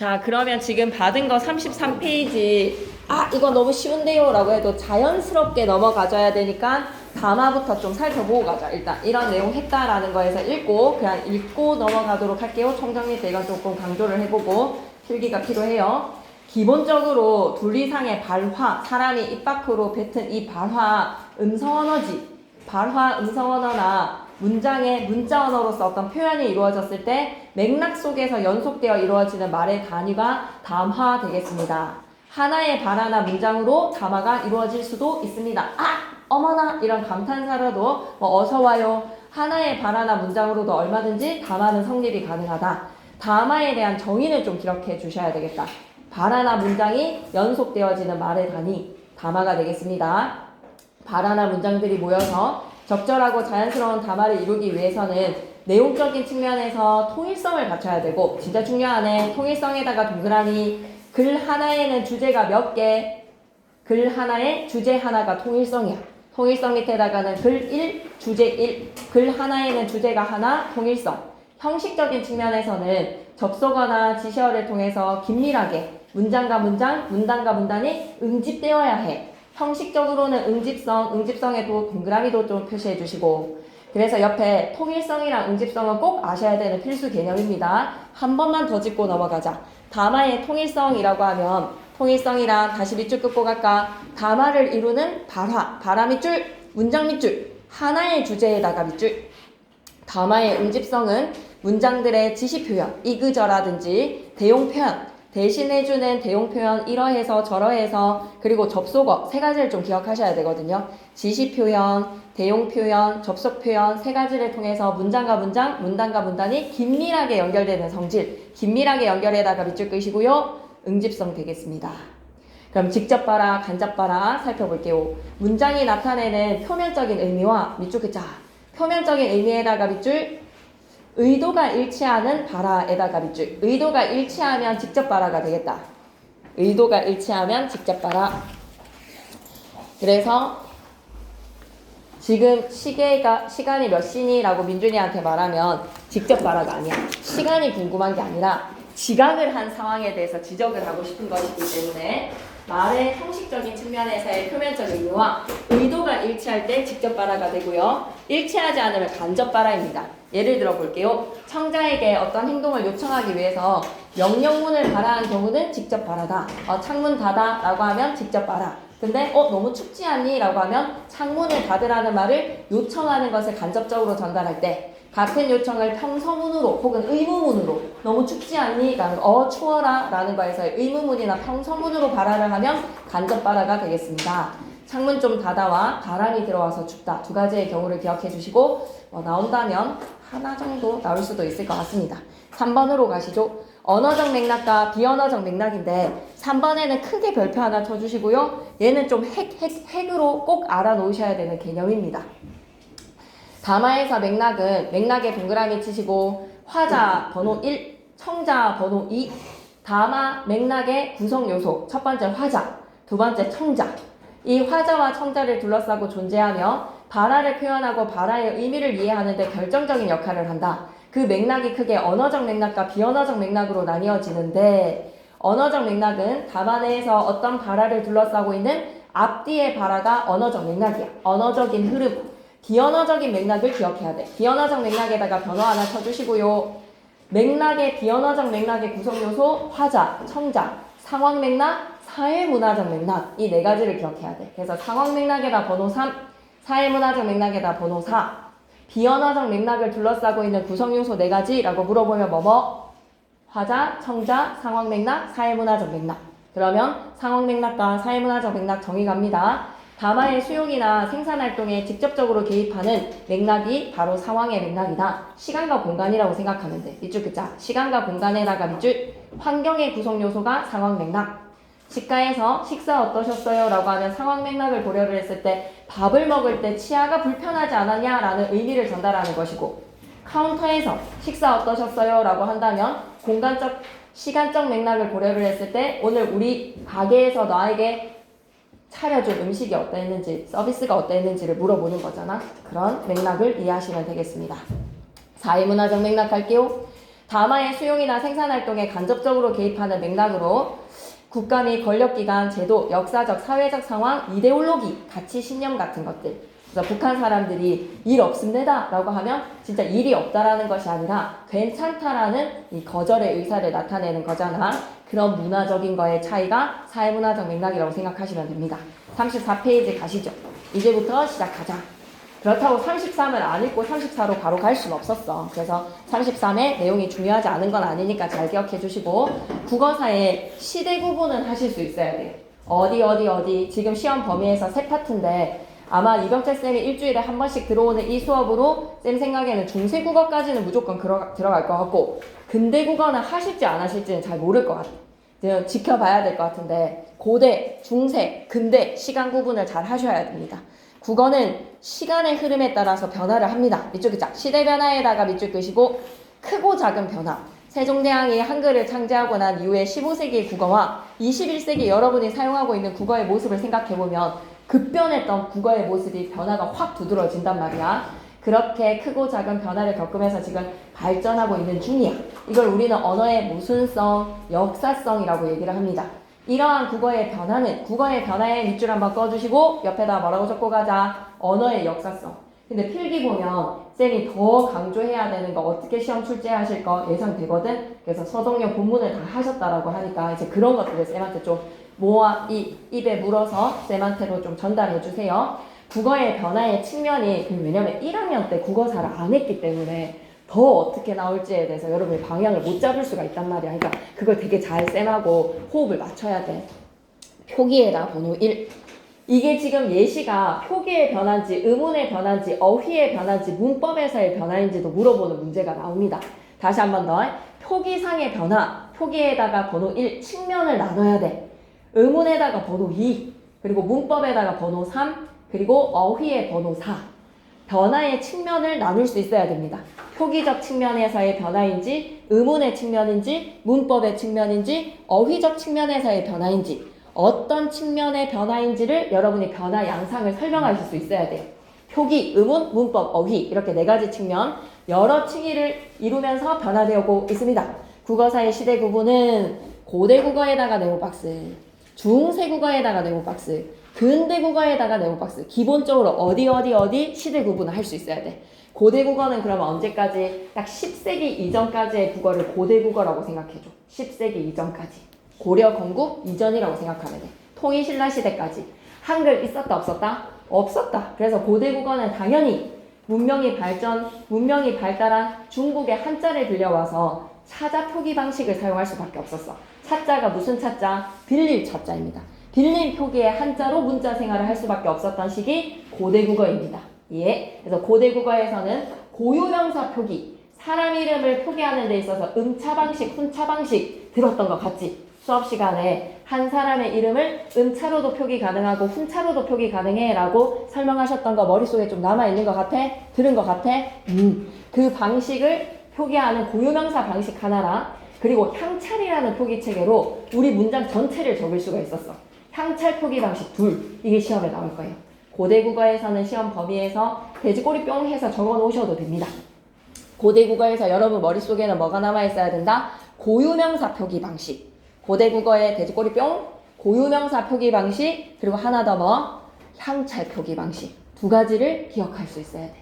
자, 그러면 지금 받은 거 33페이지. 아, 이거 너무 쉬운데요 라고 해도 자연스럽게 넘어가줘야 되니까 담화부터 좀 살펴보고 가자. 일단 이런 내용 했다라는 거에서 읽고 그냥 읽고 넘어가도록 할게요. 총정리 때 이건 조금 강조를 해보고 필기가 필요해요. 기본적으로 둘 이상의 발화, 사람이 입 밖으로 뱉은 이 발화, 음성언어지. 발화, 음성언어나 문장의 문자 언어로서 어떤 표현이 이루어졌을 때 맥락 속에서 연속되어 이루어지는 말의 단위가 담화 되겠습니다. 하나의 발화나 문장으로 담화가 이루어질 수도 있습니다. 아! 어머나! 이런 감탄사로도 어서와요. 하나의 발화나 문장으로도 얼마든지 담화는 성립이 가능하다. 담화에 대한 정의를 좀 기록해 주셔야 되겠다. 발화나 문장이 연속되어지는 말의 단위, 담화가 되겠습니다. 발화나 문장들이 모여서 적절하고 자연스러운 담화를 이루기 위해서는 내용적인 측면에서 통일성을 갖춰야 되고, 진짜 중요하네. 통일성에다가 동그라미. 글 하나에는 주제가 몇 개, 글 하나에 주제 하나가 통일성이야. 통일성 밑에다가는 글 1, 주제 1. 글 하나에는 주제가 하나, 통일성. 형식적인 측면에서는 접속어나 지시어를 통해서 긴밀하게 문장과 문장, 문단과 문단이 응집되어야 해. 형식적으로는 응집성에도 동그라미도 좀 표시해 주시고, 그래서 옆에 통일성이랑 응집성은 꼭 아셔야 되는 필수 개념입니다. 한 번만 더 짚고 넘어가자. 담화의 통일성이라고 하면, 통일성이란 다시 밑줄 긋고 갈까? 담화를 이루는 발화, 발화 밑줄, 문장 밑줄, 하나의 주제에다가 밑줄. 담화의 응집성은 문장들의 지시표현, 이그저라든지 대용표현, 대신해주는 대용표현 이러해서 저러해서, 그리고 접속어 세 가지를 좀 기억하셔야 되거든요. 지시표현, 대용표현, 접속표현 세 가지를 통해서 문장과 문장, 문단과 문단이 긴밀하게 연결되는 성질, 긴밀하게 연결에다가 밑줄 끄시고요. 응집성 되겠습니다. 그럼 직접 봐라, 간접 봐라 살펴볼게요. 문장이 나타내는 표면적인 의미와 밑줄 끄자. 표면적인 의미에다가 밑줄, 의도가 일치하는 발화에다가 밑줄. 의도가 일치하면 직접 발화가 되겠다. 의도가 일치하면 직접 발화. 그래서 지금 시간이 몇 시니? 라고 민준이한테 말하면 직접 발화가 아니야. 시간이 궁금한 게 아니라 지각을 한 상황에 대해서 지적을 하고 싶은 것이기 때문에 말의 형식적인 측면에서의 표면적 의미와 의도가 일치할 때 직접 발화가 되고요. 일치하지 않으면 간접 발화입니다. 예를 들어 볼게요. 청자에게 어떤 행동을 요청하기 위해서 명령문을 발화한 경우는 직접 발화다. 창문 닫아 라고 하면 직접 발화. 근데 너무 춥지 않니? 라고 하면 창문을 닫으라는 말을 요청하는 것을 간접적으로 전달할 때, 같은 요청을 평서문으로 혹은 의무문으로 너무 춥지 않니? 라는 추워라 라는 거에서 의무문이나 평서문으로 발화를 하면 간접 발화가 되겠습니다. 창문 좀 닫아와 바람이 들어와서 춥다. 두 가지의 경우를 기억해 주시고 나온다면 하나 정도 나올 수도 있을 것 같습니다. 3번으로 가시죠. 언어적 맥락과 비언어적 맥락인데 3번에는 크게 별표 하나 쳐주시고요. 얘는 좀 핵으로 꼭 알아놓으셔야 되는 개념입니다. 담화에서 맥락은 맥락에 동그라미 치시고 화자 번호 1, 청자 번호 2, 담화 맥락의 구성 요소 첫 번째 화자, 두 번째 청자. 이 화자와 청자를 둘러싸고 존재하며 발화를 표현하고 발화의 의미를 이해하는 데 결정적인 역할을 한다. 그 맥락이 크게 언어적 맥락과 비언어적 맥락으로 나뉘어지는데, 언어적 맥락은 담화 내에서 어떤 발화를 둘러싸고 있는 앞뒤의 발화가 언어적 맥락이야. 언어적인 흐름. 비언어적인 맥락을 기억해야 돼. 비언어적 맥락에다가 변호 하나 쳐주시고요. 맥락의 비언어적 맥락의 구성 요소 화자, 청자, 상황 맥락, 사회문화적 맥락, 이 네 가지를 기억해야 돼. 그래서 상황 맥락에다 번호 3, 사회문화적 맥락에다 번호 4, 비언어적 맥락을 둘러싸고 있는 구성 요소 네 가지라고 물어보면 화자, 청자, 상황 맥락, 사회문화적 맥락. 그러면 상황 맥락과 사회문화적 맥락 정의 갑니다. 담화의 수용이나 생산활동에 직접적으로 개입하는 맥락이 바로 상황의 맥락이다. 시간과 공간이라고 생각하면 돼. 밑줄 긋자. 시간과 공간에다가 밑줄. 환경의 구성 요소가 상황 맥락. 식가에서 식사 어떠셨어요? 라고 하면 상황 맥락을 고려를 했을 때 밥을 먹을 때 치아가 불편하지 않았냐? 라는 의미를 전달하는 것이고, 카운터에서 식사 어떠셨어요? 라고 한다면 공간적, 시간적 맥락을 고려를 했을 때 오늘 우리 가게에서 너에게 차려준 음식이 어땠는지, 서비스가 어땠는지를 물어보는 거잖아. 그런 맥락을 이해하시면 되겠습니다. 사회문화적 맥락 갈게요. 담화의 수용이나 생산활동에 간접적으로 개입하는 맥락으로 국가 및 권력기관, 제도, 역사적, 사회적 상황, 이데올로기, 가치, 신념 같은 것들. 그래서 북한 사람들이 일 없습니다 라고 하면 진짜 일이 없다라는 것이 아니라 괜찮다라는 이 거절의 의사를 나타내는 거잖아. 그런 문화적인 거의 차이가 사회문화적 맥락이라고 생각하시면 됩니다. 34페이지 가시죠. 이제부터 시작하자. 그렇다고 33을 안 읽고 34로 바로 갈 수는 없었어. 그래서 33의 내용이 중요하지 않은 건 아니니까 잘 기억해 주시고 국어사의 시대 구분은 하실 수 있어야 돼요. 어디 지금 시험 범위에서 세 파트인데 아마 이병철 쌤이 일주일에 한 번씩 들어오는 이 수업으로 쌤 생각에는 중세 국어까지는 무조건 들어갈 것 같고 근대 국어는 하실지 안 하실지는 잘 모를 것 같아요. 지켜봐야 될 것 같은데 고대, 중세, 근대 시간 구분을 잘 하셔야 됩니다. 국어는 시간의 흐름에 따라서 변화를 합니다. 밑줄 긋자. 시대 변화에다가 밑줄 긋으시고 크고 작은 변화. 세종대왕이 한글을 창제하고 난 이후에 15세기의 국어와 21세기 여러분이 사용하고 있는 국어의 모습을 생각해보면 급변했던 국어의 모습이 변화가 확 두드러진단 말이야. 그렇게 크고 작은 변화를 겪으면서 지금 발전하고 있는 중이야. 이걸 우리는 언어의 모순성, 역사성이라고 얘기를 합니다. 이러한 국어의 변화의 밑줄 한번 꺼주시고 옆에다 뭐라고 적고 가자. 언어의 역사성. 근데 필기 보면 쌤이 더 강조해야 되는 거 어떻게 시험 출제하실 거 예상되거든. 그래서 서동요 본문을 다 하셨다라고 하니까 이제 그런 것들을 쌤한테 좀 입에 물어서 쌤한테로 좀 전달해 주세요. 국어의 변화의 측면이 왜냐면 1학년 때 국어사를 안 했기 때문에 더 어떻게 나올지에 대해서 여러분이 방향을 못 잡을 수가 있단 말이야. 그러니까 그걸 되게 잘 쌤하고 호흡을 맞춰야 돼. 표기에다 번호 1. 이게 지금 예시가 표기의 변화인지 의문의 변화인지 어휘의 변화인지 문법에서의 변화인지도 물어보는 문제가 나옵니다. 다시 한 번 더. 표기상의 변화, 표기에다가 번호 1, 측면을 나눠야 돼. 의문에다가 번호 2, 그리고 문법에다가 번호 3, 그리고 어휘의 번호 4. 변화의 측면을 나눌 수 있어야 됩니다. 표기적 측면에서의 변화인지, 의문의 측면인지, 문법의 측면인지, 어휘적 측면에서의 변화인지, 어떤 측면의 변화인지를 여러분이 변화 양상을 설명하실 수 있어야 돼요. 표기, 의문, 문법, 어휘 이렇게 네 가지 측면, 여러 층위를 이루면서 변화되고 있습니다. 국어사의 시대 구분은 고대 국어에다가 네모박스, 중세 국어에다가 네모박스, 근대 국어에다가 네모박스. 기본적으로 어디 시대 구분을 할 수 있어야 돼. 고대 국어는 그러면 언제까지? 딱 10세기 이전까지의 국어를 고대 국어라고 생각해줘. 10세기 이전까지. 고려 건국 이전이라고 생각하면 돼. 통일신라 시대까지. 한글 있었다 없었다? 없었다. 그래서 고대 국어는 당연히 문명이 발달한 중국의 한자를 빌려와서 차자 표기 방식을 사용할 수밖에 없었어. 차자가 무슨 차자? 빌릴 차자입니다. 빌린 표기의 한자로 문자 생활을 할 수밖에 없었던 시기 고대 국어입니다. 예. 그래서 고대 국어에서는 고유명사 표기, 사람 이름을 표기하는 데 있어서 음차 방식, 훈차 방식 들었던 것 같지? 수업 시간에 한 사람의 이름을 음차로도 표기 가능하고 훈차로도 표기 가능해 라고 설명하셨던 거 머릿속에 좀 남아있는 것 같아? 들은 것 같아? 그 방식을 표기하는 고유명사 방식 하나랑 그리고 향찰이라는 표기 체계로 우리 문장 전체를 적을 수가 있었어. 향찰 표기 방식 둘. 이게 시험에 나올 거예요. 고대 국어에서는 시험 범위에서 돼지꼬리 뿅 해서 적어 놓으셔도 됩니다. 고대 국어에서 여러분 머릿속에는 뭐가 남아있어야 된다? 고유명사 표기 방식. 고대 국어의 돼지꼬리 뿅, 고유명사 표기 방식, 그리고 하나 더 향찰 표기 방식. 두 가지를 기억할 수 있어야 돼.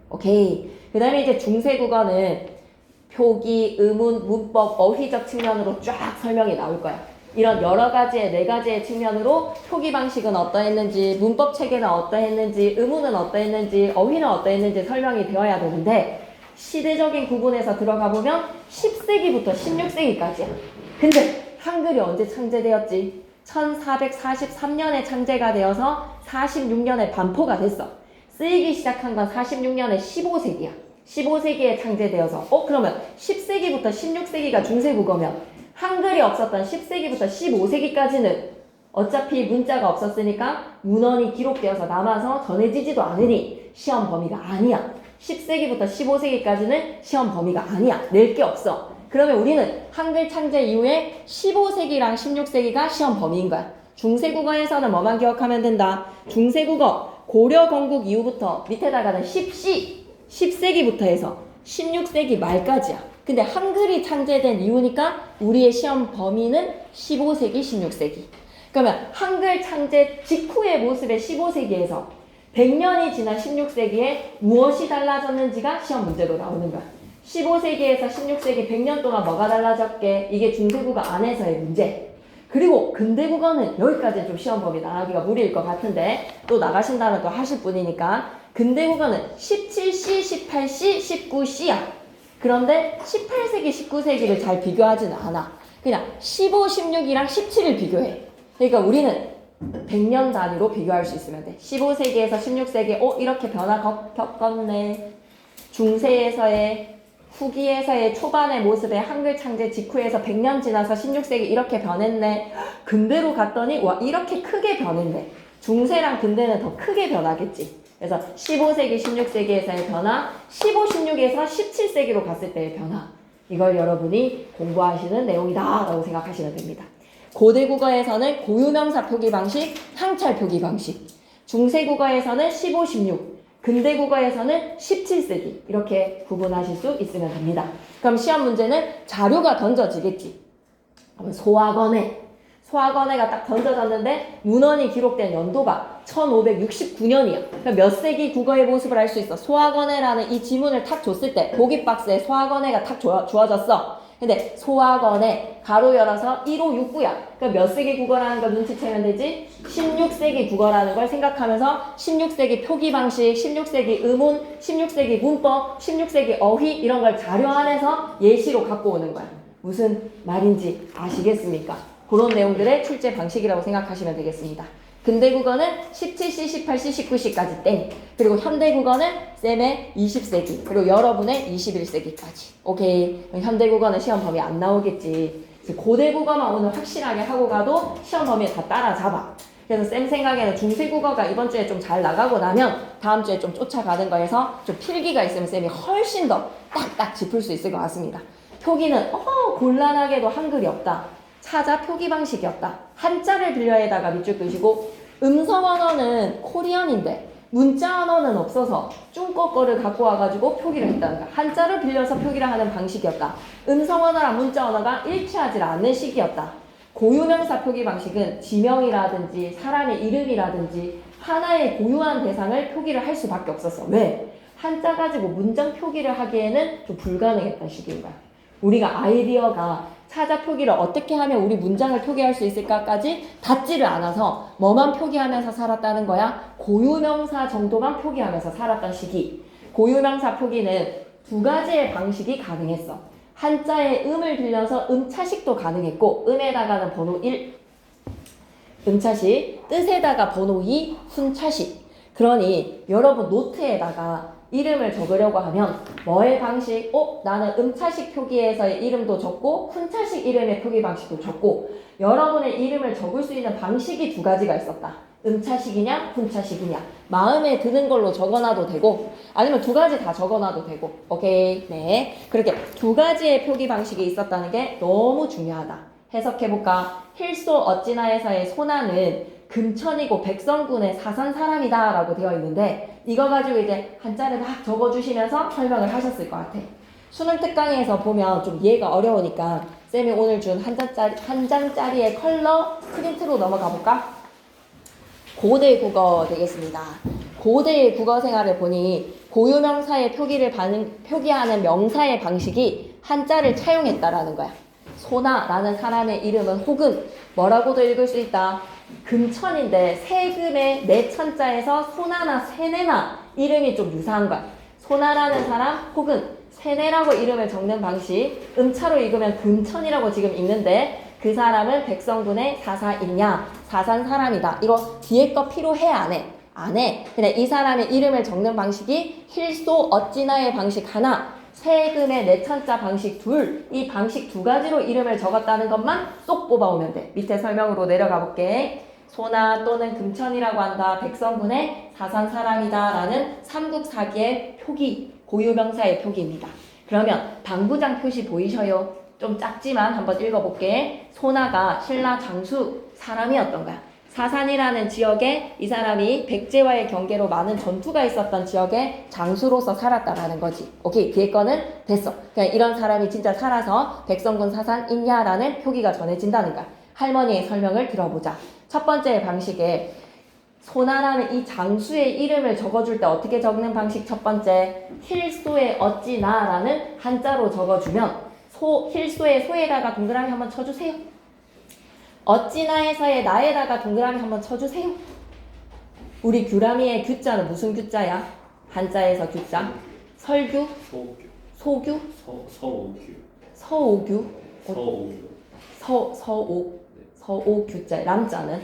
오케이. 그 다음에 이제 중세 국어는 표기, 의문, 문법, 어휘적 측면으로 쫙 설명이 나올 거야. 이런 여러 가지의 네 가지의 측면으로 표기 방식은 어떠했는지, 문법 체계는 어떠했는지, 의문은 어떠했는지, 어휘는 어떠했는지 설명이 되어야 되는데 시대적인 구분에서 들어가 보면 10세기부터 16세기까지야. 근데 한글이 언제 창제되었지? 1443년에 창제가 되어서 46년에 반포가 됐어. 쓰이기 시작한 건 46년에 15세기야. 15세기에 창제되어서 그러면 10세기부터 16세기가 중세국어면 한글이 없었던 10세기부터 15세기까지는 어차피 문자가 없었으니까 문헌이 기록되어서 남아서 전해지지도 않으니 시험 범위가 아니야. 10세기부터 15세기까지는 시험 범위가 아니야. 낼 게 없어. 그러면 우리는 한글 창제 이후에 15세기랑 16세기가 시험 범위인 거야. 중세국어에서는 뭐만 기억하면 된다? 중세국어 고려 건국 이후부터 밑에다가는 10세기부터 해서 16세기 말까지야. 근데 한글이 창제된 이후니까 우리의 시험 범위는 15세기, 16세기. 그러면 한글 창제 직후의 모습의 15세기에서 100년이 지난 16세기에 무엇이 달라졌는지가 시험 문제로 나오는 거야. 15세기에서 16세기 100년 동안 뭐가 달라졌게? 이게 중세국어 안에서의 문제. 그리고 근대국어는 여기까지 좀 시험 범위 나가기가 무리일 것 같은데 또 나가신다면 또 하실 분이니까 근대국어는 17C, 18C, 19C야. 그런데 18세기, 19세기를 잘 비교하지는 않아. 그냥 15, 16이랑 17을 비교해. 그러니까 우리는 100년 단위로 비교할 수 있으면 돼. 15세기에서 16세기, 이렇게 변화 겪었네. 중세에서의, 후기에서의 초반의 모습의 한글 창제 직후에서 100년 지나서 16세기 이렇게 변했네. 근대로 갔더니, 와, 이렇게 크게 변했네. 중세랑 근대는 더 크게 변하겠지. 그래서 15세기, 16세기에서의 변화, 15, 16에서 17세기로 갔을 때의 변화. 이걸 여러분이 공부하시는 내용이다 라고 생각하시면 됩니다. 고대국어에서는 고유명사 표기 방식, 향찰 표기 방식. 중세국어에서는 15, 16. 근대국어에서는 17세기. 이렇게 구분하실 수 있으면 됩니다. 그럼 시험 문제는 자료가 던져지겠지. 그러면 소학원회가 딱 던져졌는데 문헌이 기록된 연도가 1569년이야. 그러니까 몇 세기 국어의 모습을 알 수 있어. 소학원회라는 이 지문을 탁 줬을 때 보기 박스에 소학원회가 탁 주어졌어. 근데 소학원회 가로 열어서 1569야. 그러니까 몇 세기 국어라는 걸 눈치채면 되지? 16세기 국어라는 걸 생각하면서 16세기 표기 방식, 16세기 의문, 16세기 문법, 16세기 어휘 이런 걸 자료 안에서 예시로 갖고 오는 거야. 무슨 말인지 아시겠습니까? 그런 내용들의 출제 방식이라고 생각하시면 되겠습니다. 근대국어는 17C, 18C, 19C까지 땡. 그리고 현대국어는 쌤의 20세기, 그리고 여러분의 21세기까지. 오케이. 현대국어는 시험 범위 안 나오겠지. 고대국어만 오늘 확실하게 하고 가도 시험 범위에 다 따라잡아. 그래서 쌤 생각에는 중세국어가 이번 주에 좀 잘 나가고 나면 다음 주에 좀 쫓아가는 거에서 좀 필기가 있으면 쌤이 훨씬 더 딱딱 짚을 수 있을 것 같습니다. 표기는 곤란하게도 한글이 없다. 찾아 표기 방식이 없다. 한자를 빌려에다가 밑줄 끄시고 음성 언어는 코리안인데 문자 언어는 없어서 중국 거를 갖고 와가지고 표기를 했다는 거야. 한자를 빌려서 표기를 하는 방식이었다. 음성 언어랑 문자 언어가 일치하지 않는 시기였다. 고유명사 표기 방식은 지명이라든지 사람의 이름이라든지 하나의 고유한 대상을 표기를 할 수밖에 없었어. 왜? 한자 가지고 문장 표기를 하기에는 좀 불가능했던 시기인 거야. 우리가 아이디어가 찾아 표기를 어떻게 하면 우리 문장을 표기할 수 있을까까지 닿지를 않아서 뭐만 표기하면서 살았다는 거야? 고유명사 정도만 표기하면서 살았던 시기. 고유명사 표기는 두 가지의 방식이 가능했어. 한자의 음을 빌려서 음차식도 가능했고 음에다가는 번호 1, 음차식, 뜻에다가 번호 2, 훈차식. 그러니 여러분 노트에다가 이름을 적으려고 하면 뭐의 방식? 나는 음차식 표기에서의 이름도 적고 훈차식 이름의 표기 방식도 적고 여러분의 이름을 적을 수 있는 방식이 두 가지가 있었다. 음차식이냐 훈차식이냐 마음에 드는 걸로 적어놔도 되고 아니면 두 가지 다 적어놔도 되고 오케이 네 그렇게 두 가지의 표기 방식이 있었다는 게 너무 중요하다. 해석해볼까? hil소 어찌나에서의 소나는 금천이고 백성군의 사산 사람이다 라고 되어 있는데 이거 가지고 이제 한자를 막 적어주시면서 설명을 하셨을 것 같아. 수능 특강에서 보면 좀 이해가 어려우니까 쌤이 오늘 준 한 장짜리의 컬러 프린트로 넘어가 볼까? 고대 국어 되겠습니다. 고대의 국어 생활을 보니 고유명사의 표기하는 명사의 방식이 한자를 차용했다라는 거야. 소나라는 사람의 이름은 혹은 뭐라고도 읽을 수 있다. 금천인데 세금의 내천자에서 소나나 세네나 이름이 좀 유사한 거야. 소나라는 사람 혹은 세네라고 이름을 적는 방식 음차로 읽으면 금천이라고 지금 읽는데 그 사람은 백성군의 사사이냐 사산 사람이다. 이거 뒤에 거 필요해 안 해? 안 해. 근데 이 사람의 이름을 적는 방식이 hil소 어찌나의 방식 하나 세금의 내천자 방식 둘, 이 방식 두 가지로 이름을 적었다는 것만 쏙 뽑아오면 돼. 밑에 설명으로 내려가 볼게. 소나 또는 금천이라고 한다. 백성군의 사산 사람이다. 라는 삼국사기의 표기, 고유명사의 표기입니다. 그러면 방부장 표시 보이셔요? 좀 작지만 한번 읽어볼게. 소나가 신라 장수 사람이었던 거야. 사산이라는 지역에 이 사람이 백제와의 경계로 많은 전투가 있었던 지역의 장수로서 살았다라는 거지. 오케이, 뒤에 거는 됐어. 그냥 이런 사람이 진짜 살아서 백성군 사산 있냐라는 표기가 전해진다는 거야. 할머니의 설명을 들어보자. 첫 번째 방식에 소나라는 이 장수의 이름을 적어줄 때 어떻게 적는 방식? 첫 번째, 힐소의 어찌나라는 한자로 적어주면 힐소의 소에다가 동그라미 한번 쳐주세요. 어찌나에서의 나에다가 동그라미 한번 쳐주세요. 우리 규라미의 규자는 무슨 규자야? 한자에서 규자. 설규? 소규? 서오규? 서오규자. 람자는?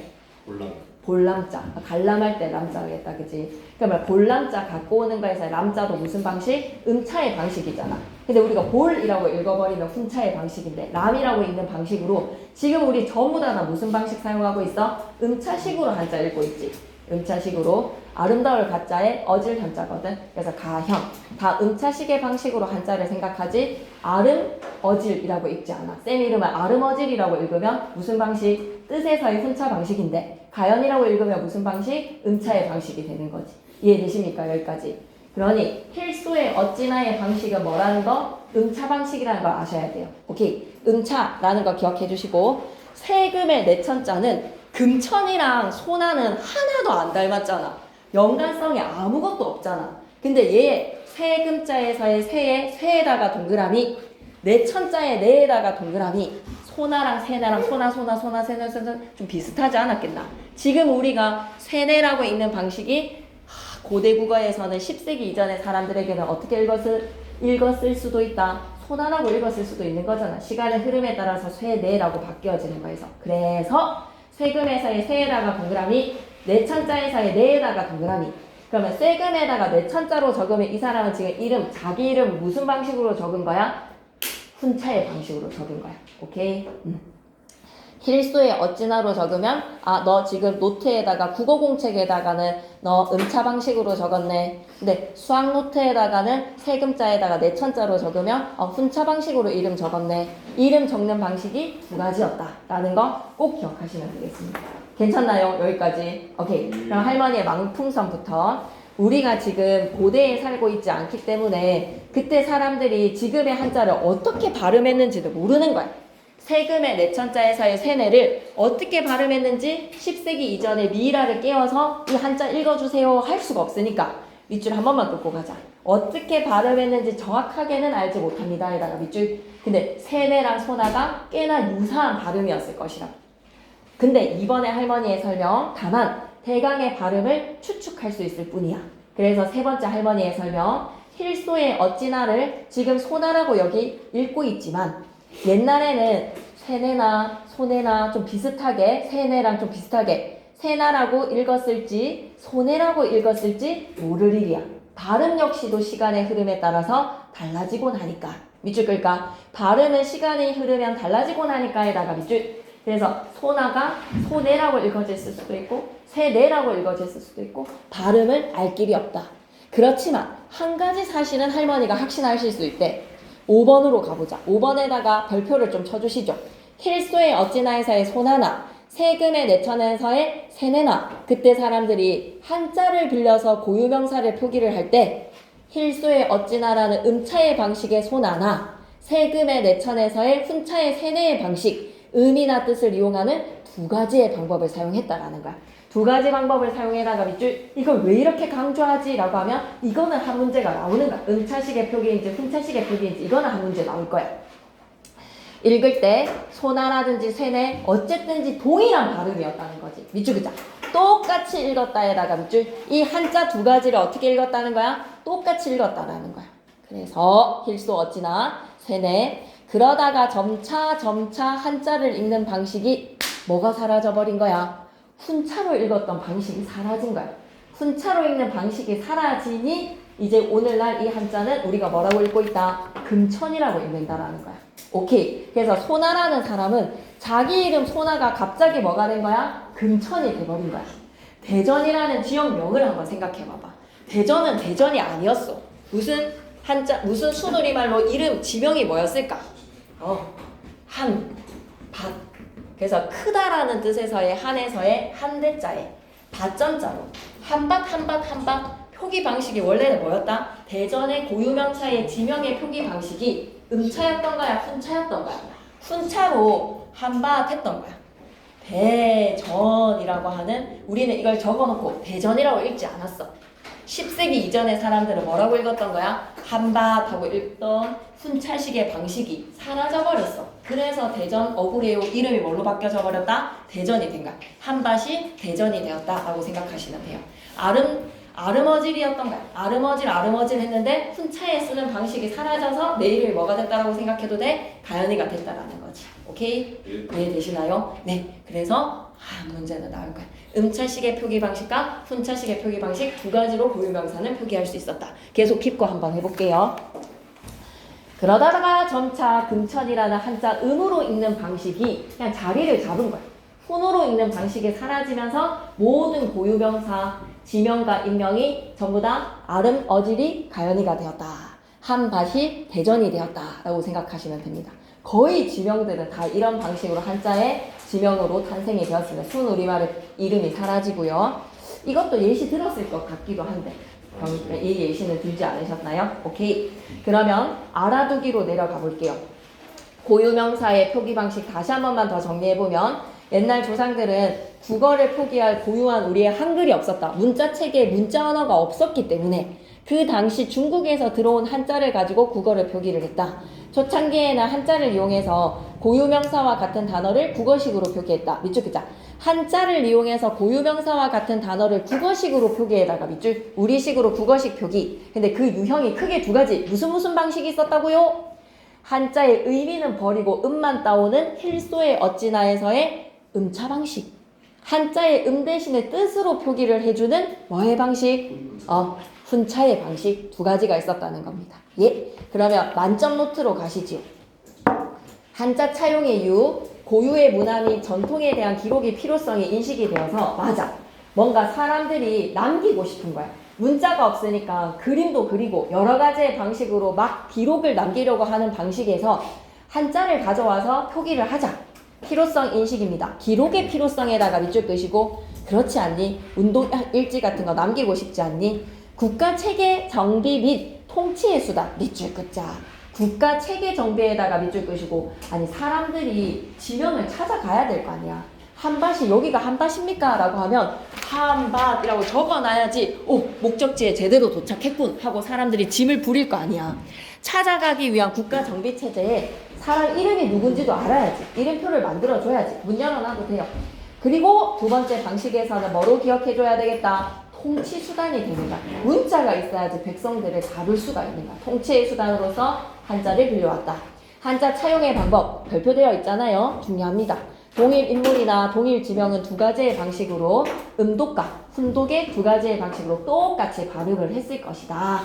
볼람자. 갈람할 때 람자겠다, 그지? 그러면 볼람자 갖고 오는 거에서 람자도 무슨 방식? 음차의 방식이잖아. 근데 우리가 볼이라고 읽어버리면 훈차의 방식인데 람이라고 읽는 방식으로 지금 우리 전부 다 무슨 방식 사용하고 있어? 음차식으로 한자 읽고 있지. 음차식으로 아름다울 가짜에 어질 현자거든. 그래서 가형. 다 음차식의 방식으로 한자를 생각하지 아름, 어질이라고 읽지 않아. 쌤 이름을 아름, 어질이라고 읽으면 무슨 방식? 뜻에서의 훈차 방식인데 가연이라고 읽으면 무슨 방식? 음차의 방식이 되는 거지. 이해되십니까? 여기까지. 그러니 힐소의 어찌나의 방식은 뭐라는 거? 음차 방식이라는 걸 아셔야 돼요. 오케이. 음차라는 거 기억해 주시고 세금의 내천자는 금천이랑 소나는 하나도 안 닮았잖아. 연관성이 아무것도 없잖아. 근데 얘 세금자에서의 세에다가 동그라미, 내천자의 내에다가 동그라미, 소나랑 세나랑 소나 세나 좀 비슷하지 않았겠나? 지금 우리가 세네라고 읽는 방식이 고대 국어에서는 10세기 이전의 사람들에게는 어떻게 읽었을 수도 있다. 소나라고 읽었을 수도 있는 거잖아. 시간의 흐름에 따라서 세네라고 바뀌어지는 거에서. 그래서 세금에서의 세에다가 동그라미, 내천자에서의 내에다가 동그라미. 그러면 세금에다가 내천자로 적으면 이 사람은 지금 이름, 자기 이름 무슨 방식으로 적은 거야? 훈차의 방식으로 적은 거야. 오케이? 힐소의 어찌나로 적으면 너 지금 노트에다가 국어 공책에다가는 너 음차 방식으로 적었네. 근데 수학 노트에다가는 세금자에다가 내천자로 적으면 훈차 방식으로 이름 적었네. 이름 적는 방식이 두 가지였다라는 거 꼭 기억하시면 되겠습니다. 괜찮나요? 여기까지. 오케이. 그럼 할머니의 망풍선부터 우리가 지금 고대에 살고 있지 않기 때문에 그때 사람들이 지금의 한자를 어떻게 발음했는지도 모르는 거야. 세금의 내천자에서의 세네를 어떻게 발음했는지 10세기 이전에 미이라를 깨워서 이 한자 읽어주세요 할 수가 없으니까 밑줄 한 번만 긋고 가자. 어떻게 발음했는지 정확하게는 알지 못합니다. 에다가 밑줄. 근데 세네랑 소나가 꽤나 유사한 발음이었을 것이라. 근데 이번에 할머니의 설명 다만 대강의 발음을 추측할 수 있을 뿐이야. 그래서 세 번째 할머니의 설명 힐소의 어찌나를 지금 소나라고 여기 읽고 있지만 옛날에는 세네나 소네나 좀 비슷하게 세네랑 좀 비슷하게 세나라고 읽었을지 소네라고 읽었을지 모를 일이야. 발음 역시도 시간의 흐름에 따라서 달라지곤 하니까. 밑줄 끌까? 발음은 시간이 흐르면 달라지곤 하니까에다가 밑줄. 그래서 소나가 소네라고 읽어질 수도 있고 세네라고 읽어질 수도 있고 발음을 알 길이 없다. 그렇지만 한 가지 사실은 할머니가 확신하실 수 있대. 5번으로 가보자. 5번에다가 별표를 좀 쳐주시죠. 힐소의 어찌나에서의 소나나, 세금의 내천에서의 세네나. 그때 사람들이 한자를 빌려서 고유명사를 표기를 할 때 힐소의 어찌나라는 음차의 방식의 소나나, 세금의 내천에서의 훈차의 세네의 방식, 의미나 뜻을 이용하는 두 가지의 방법을 사용했다라는 거야. 두 가지 방법을 사용해다가 밑줄 이걸 왜 이렇게 강조하지? 라고 하면 이거는 한 문제가 나오는 거야. 음차식의 표기인지 훈차식의 표기인지 이거는 한 문제 나올 거야. 읽을 때 소나라든지 세네 어쨌든지 동일한 발음이었다는 거지. 밑줄 그자. 똑같이 읽었다에다가 밑줄 이 한자 두 가지를 어떻게 읽었다는 거야? 똑같이 읽었다라는 거야. 그래서 힐소 어찌나 세네 그러다가 점차 한자를 읽는 방식이 뭐가 사라져버린 거야? 훈차로 읽었던 방식이 사라진 거야. 훈차로 읽는 방식이 사라지니 이제 오늘날 이 한자는 우리가 뭐라고 읽고 있다? 금천이라고 읽는다라는 거야. 오케이. 그래서 소나라는 사람은 자기 이름 소나가 갑자기 뭐가 된 거야? 금천이 돼버린 거야. 대전이라는 지역명을 한번 생각해봐봐. 대전은 대전이 아니었어. 무슨 순우리말로 이름 지명이 뭐였을까? 한, 밭. 그래서 크다라는 뜻에서의 한에서의 한대자에 밭전자로 한밭 표기 방식이 원래는 뭐였다? 대전의 고유명사의 지명의 표기 방식이 음차였던가요? 훈차였던가요? 훈차로 한밭 했던 거야. 대전이라고 하는, 우리는 이걸 적어놓고 대전이라고 읽지 않았어. 10세기 이전의 사람들은 뭐라고 읽었던 거야? 한밭하고 읽던 훈차식의 방식이 사라져버렸어. 그래서 대전 어구레오 이름이 뭘로 바뀌어져 버렸다? 대전이 된 거야. 한밭이 대전이 되었다라고 생각하시면 돼요. 아름어질이었던 거야. 아름어질 했는데 훈차에 쓰는 방식이 사라져서 내 이름이 뭐가 됐다라고 생각해도 돼? 가연이가 됐다라는 거지. 오케이? 이해되시나요? 네. 그래서 문제는 나올 거야. 음차식의 표기 방식과 훈차식의 표기 방식 두 가지로 고유명사는 표기할 수 있었다. 계속 킵고 한번 해볼게요. 그러다가 점차 금천이라는 한자 음으로 읽는 방식이 그냥 자리를 잡은 거야. 훈으로 읽는 방식이 사라지면서 모든 고유명사, 지명과 인명이 전부 다 아름, 어질이 가연이가 되었다. 한밭이 대전이 되었다라고 생각하시면 됩니다. 거의 지명들은 다 이런 방식으로 한자의 지명으로 탄생이 되었습니다. 순우리말의 이름이 사라지고요. 이것도 예시 들었을 것 같기도 한데 이 예시는 들지 않으셨나요? 오케이. 그러면 알아두기로 내려가 볼게요. 고유명사의 표기 방식 다시 한 번만 더 정리해보면 옛날 조상들은 국어를 표기할 고유한 우리의 한글이 없었다. 문자체계에 문자 언어가 없었기 때문에 그 당시 중국에서 들어온 한자를 가지고 국어를 표기를 했다. 초창기에는 한자를 이용해서 고유명사와 같은 단어를 국어식으로 표기했다. 밑줄 글자. 한자를 이용해서 고유명사와 같은 단어를 국어식으로 표기에다가 밑줄 우리식으로 국어식 표기. 근데 그 유형이 크게 두 가지. 무슨 방식이 있었다고요? 한자의 의미는 버리고 음만 따오는 필소의 어찌나에서의 음차 방식. 한자의 대신에 뜻으로 표기를 해주는 뭐의 방식? 훈차의 방식 두 가지가 있었다는 겁니다. 예? 그러면 만점 노트로 가시지요. 한자 차용의 이유, 고유의 문화 및 전통에 대한 기록의 필요성이 인식이 되어서 맞아. 뭔가 사람들이 남기고 싶은 거야. 문자가 없으니까 그림도 그리고 여러 가지의 방식으로 막 기록을 남기려고 하는 방식에서 한자를 가져와서 표기를 하자. 필요성 인식입니다. 기록의 필요성에다가 밑줄 끄시고 그렇지 않니? 운동 일지 같은 거 남기고 싶지 않니? 국가 체계 정비 및 통치의 수단 밑줄 끄자. 국가 체계 정비에다가 밑줄 끄시고 아니 사람들이 지명을 찾아가야 될 거 아니야. 한밭이 여기가 한밭입니까? 라고 하면 한밭이라고 적어놔야지 목적지에 제대로 도착했군 하고 사람들이 짐을 부릴 거 아니야. 찾아가기 위한 국가 정비 체제에 사람 이름이 누군지도 알아야지. 이름표를 만들어줘야지. 문 열어놔도 돼요. 그리고 두 번째 방식에서는 뭐로 기억해줘야 되겠다? 통치 수단이 되는 거야. 문자가 있어야지 백성들을 다룰 수가 있는 거야. 통치의 수단으로서 한자를 빌려왔다. 한자 차용의 방법 별표되어 있잖아요. 중요합니다. 동일 인물이나 동일 지명은 두 가지의 방식으로 음독과 훈독의 두 가지의 방식으로 똑같이 발음을 했을 것이다.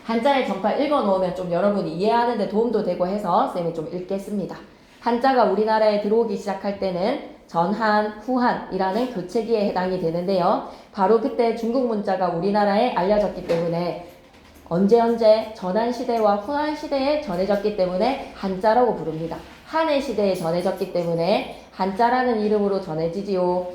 한자의 전파 읽어놓으면 좀 여러분이 이해하는 데 도움도 되고 해서 쌤이 좀 읽겠습니다. 한자가 우리나라에 들어오기 시작할 때는 전한, 후한이라는 교체기에 해당이 되는데요. 바로 그때 중국 문자가 우리나라에 알려졌기 때문에 언제 전한시대와 후한시대에 전해졌기 때문에 한자라고 부릅니다. 한의 시대에 전해졌기 때문에 한자라는 이름으로 전해지지요.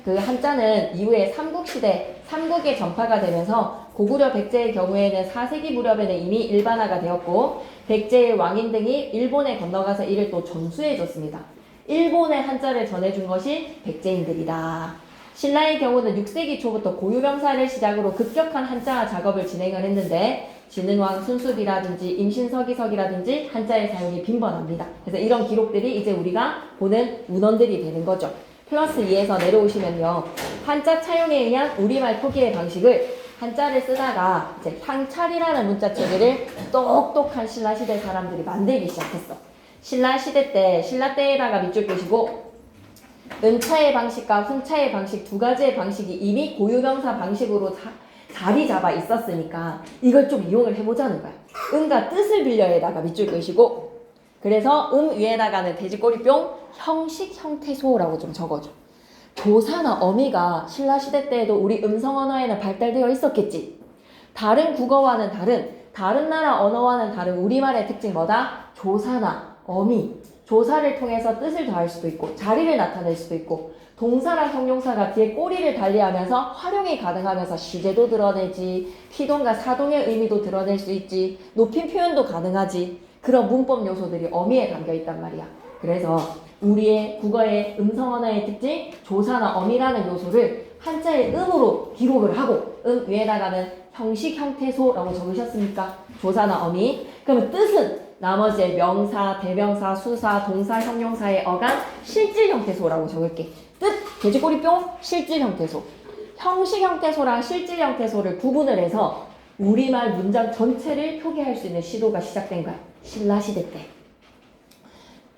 그 한자는 이후에 삼국에 전파가 되면서 고구려 백제의 경우에는 4세기 무렵에는 이미 일반화가 되었고 백제의 왕인 등이 일본에 건너가서 이를 또 전수해줬습니다. 일본의 한자를 전해준 것이 백제인들이다. 신라의 경우는 6세기 초부터 고유명사를 시작으로 급격한 한자화 작업을 진행을 했는데 진흥왕 순수비라든지 임신서기석이라든지 한자의 사용이 빈번합니다. 그래서 이런 기록들이 이제 우리가 보는 문헌들이 되는 거죠. 플러스 2에서 내려오시면요. 한자 차용에 의한 우리말 표기의 방식을 한자를 쓰다가 이제 향찰이라는 문자 체계를 똑똑한 신라시대 사람들이 만들기 시작했어. 신라시대 때, 신라 때에다가 밑줄 끄시고 음차의 방식과 훈차의 방식 두 가지의 방식이 이미 고유명사 방식으로 자리 잡아 있었으니까 이걸 좀 이용을 해보자는 거야. 음과 뜻을 빌려에다가 밑줄 끄시고 그래서 위에다가는 돼지꼬리뿅 형식 형태소라고 좀 적어줘. 조사나 어미가 신라시대 때에도 우리 음성 언어에는 발달되어 있었겠지. 다른 국어와는 다른 나라 언어와는 다른 우리말의 특징 뭐다? 조사나 어미. 조사를 통해서 뜻을 더할 수도 있고 자리를 나타낼 수도 있고 동사랑 형용사가 뒤에 꼬리를 달리하면서 활용이 가능하면서 시제도 드러내지 피동과 사동의 의미도 드러낼 수 있지 높임 표현도 가능하지 그런 문법 요소들이 어미에 담겨 있단 말이야. 그래서 우리의 국어의 음성 언어의 특징 조사나 어미라는 요소를 한자의 음으로 기록을 하고 위에다가는 형식 형태소라고 적으셨습니까? 조사나 어미. 그러면 뜻은 나머지의 명사, 대명사, 수사, 동사, 형용사의 어간 실질 형태소라고 적을게. 뜻, 돼지꼬리 뿅, 실질 형태소. 형식 형태소랑 실질 형태소를 구분을 해서 우리말 문장 전체를 표기할 수 있는 시도가 시작된 거야. 신라시대 때.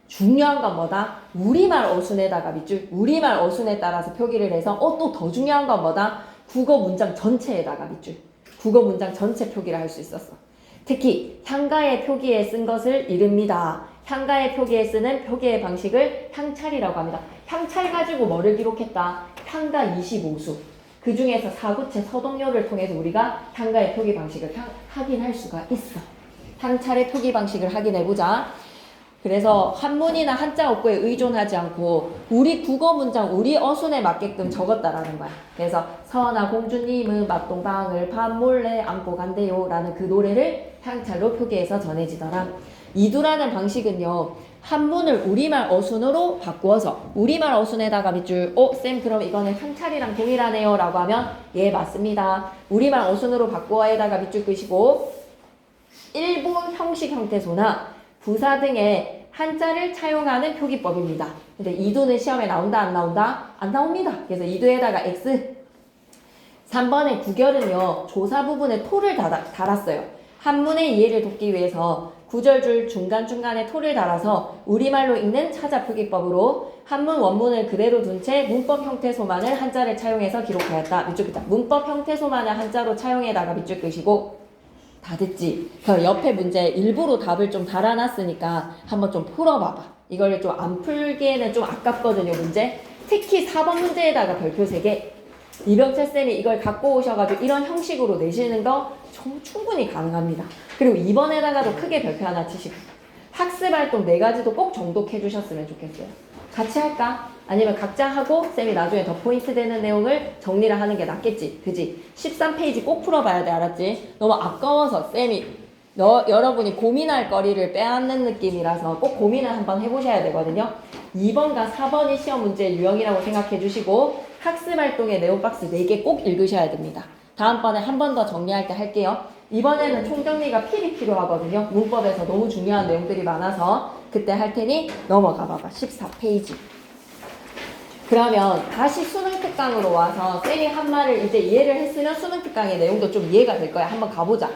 중요한 건 뭐다? 우리말 어순에다가 밑줄, 우리말 어순에 따라서 표기를 해서 또 더 중요한 건 뭐다? 국어 문장 전체에다가 밑줄, 국어 문장 전체 표기를 할 수 있었어. 특히 향가의 표기에 쓴 것을 이릅니다. 향가의 표기에 쓰는 표기의 방식을 향찰이라고 합니다. 향찰 가지고 뭐를 기록했다? 향가 25수. 그 중에서 사구체 서동요를 통해서 우리가 향가의 표기 방식을 확인할 수가 있어. 향찰의 표기 방식을 확인해보자. 그래서 한문이나 한자 어구에 의존하지 않고 우리 국어 문장, 우리 어순에 맞게끔 적었다라는 거야. 그래서 서나 공주님은 맛동방을 밤몰래 안고 간대요 라는 그 노래를 향찰로 표기해서 전해지더라. 이두라는 방식은요. 한문을 우리말 어순으로 바꾸어서 우리말 어순에다가 밑줄 쌤 그럼 이거는 향찰이랑 동일하네요 라고 하면 예 맞습니다. 우리말 어순으로 바꾸어에다가 밑줄 끄시고 일부 형식 형태소나 부사 등의 한자를 차용하는 표기법입니다. 근데 이두는 시험에 나온다 안 나온다? 안 나옵니다. 그래서 이두에다가 X. 3번의 구결은요. 조사 부분에 토를 달았어요. 한문의 이해를 돕기 위해서 구절줄 중간중간에 토를 달아서 우리말로 읽는 찾아 표기법으로 한문 원문을 그대로 둔 채 문법 형태소만을 한자를 차용해서 기록하였다. 밑줄 끄자. 문법 형태소만을 한자로 차용해다가 밑줄 끄시고 다 됐지? 그럼 옆에 문제 일부러 답을 좀 달아놨으니까 한번 좀 풀어봐봐. 이걸 좀 안 풀기에는 좀 아깝거든요, 문제. 특히 4번 문제에다가 별표 3개. 이병철 쌤이 이걸 갖고 오셔가지고 이런 형식으로 내시는 거 충분히 가능합니다. 그리고 2번에다가도 크게 별표 하나 치시고. 학습활동 4가지도 꼭 정독해 주셨으면 좋겠어요. 같이 할까? 아니면 각자 하고 쌤이 나중에 더 포인트 되는 내용을 정리를 하는 게 낫겠지. 그지? 13페이지 꼭 풀어봐야 돼. 알았지? 너무 아까워서 쌤이 여러분이 고민할 거리를 빼앗는 느낌이라서 꼭 고민을 한번 해보셔야 되거든요. 2번과 4번이 시험 문제의 유형이라고 생각해 주시고 학습활동의 내용 박스 4개 꼭 읽으셔야 됩니다. 다음번에 한 번 더 정리할 때 할게요. 이번에는 총정리가 필요하거든요. 문법에서 너무 중요한 내용들이 많아서 그때 할 테니 넘어가 봐봐. 14페이지. 그러면 다시 수능 특강으로 와서 쌤이 한 말을 이제 이해를 했으면 수능 특강의 내용도 좀 이해가 될 거야. 한번 가보자.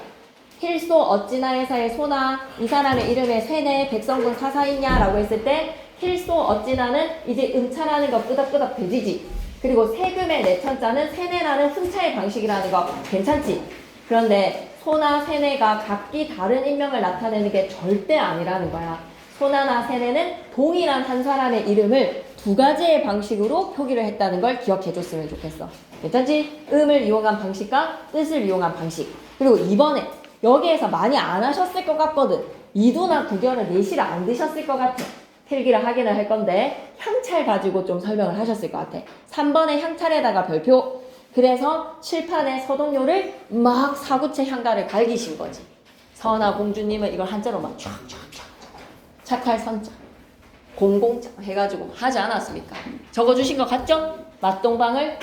힐소 어찌나 회사의 소나 이 사람의 이름에 쇠네 백성군 사사 있냐 라고 했을 때 힐소 어찌나는 이제 음차라는 거 끄덕끄덕 돼지지. 그리고 세금의 내천자는 세네라는 훈차의 방식이라는 거 괜찮지. 그런데 소나 세네가 각기 다른 인명을 나타내는 게 절대 아니라는 거야. 소나나 세네는 동일한 한 사람의 이름을 2가지의 방식으로 표기를 했다는 걸 기억해 줬으면 좋겠어. 괜찮지? 음을 이용한 방식과 뜻을 이용한 방식. 그리고 이번에 여기에서 많이 안 하셨을 것 같거든. 이두나 구결은 내실 안 드셨을 것 같아. 필기를 확인을 할 건데 향찰 가지고 좀 설명을 하셨을 것 같아. 3번의 향찰에다가 별표. 그래서 칠판에 서동요를 막 사구체 향가를 갈기신 거지. 서나 공주님은 이걸 한자로 막 쫙쫙쫙 착할 선자 공공자 해가지고 하지 않았습니까? 적어주신 거 같죠? 맛동방을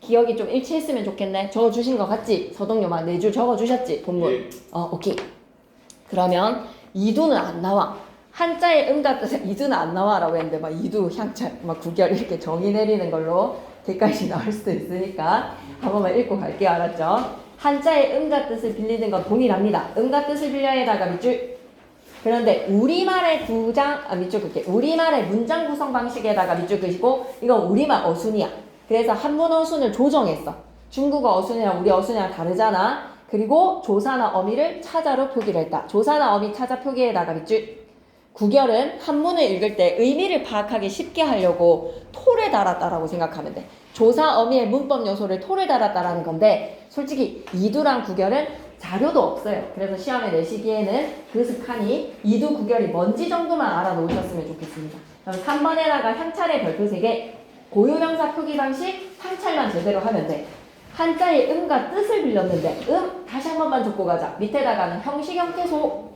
기억이 좀 일치했으면 좋겠네. 적어주신 거 같지? 서동요만 4줄 적어주셨지? 본문. 오케이. 그러면 이두는 안 나와. 한자의 음과 뜻은 이두는 안 나와라고 했는데 막 이두, 향찰, 막 구결 이렇게 정의 내리는 걸로 객관식 나올 수도 있으니까 한 번만 읽고 갈게요. 알았죠? 한자의 음과 뜻을 빌리는 건 동일합니다. 음과 뜻을 빌려에다가 밑줄. 그런데 우리말의 밑줄 긋게. 우리말의 문장 구성 방식에다가 밑줄 긋이고 이건 우리말 어순이야. 그래서 한문 어순을 조정했어. 중국어 어순이랑 우리 어순이랑 다르잖아. 그리고 조사나 어미를 차자로 표기를 했다. 조사나 어미 차자 표기에다가 밑줄. 구결은 한문을 읽을 때 의미를 파악하기 쉽게 하려고 토를 달았다라고 생각하면 돼. 조사 어미의 문법 요소를 토를 달았다라는 건데 솔직히 이두랑 구결은 자료도 없어요. 그래서 시험에 내시기에는 그 습관이 이두 구결이 뭔지 정도만 알아놓으셨으면 좋겠습니다. 그럼 3번에다가 향찰의 별표 3개, 고유명사 표기 방식, 향찰만 제대로 하면 돼. 한자의 음과 뜻을 빌렸는데 다시 한 번만 적고 가자. 밑에다가는 형식 형태소,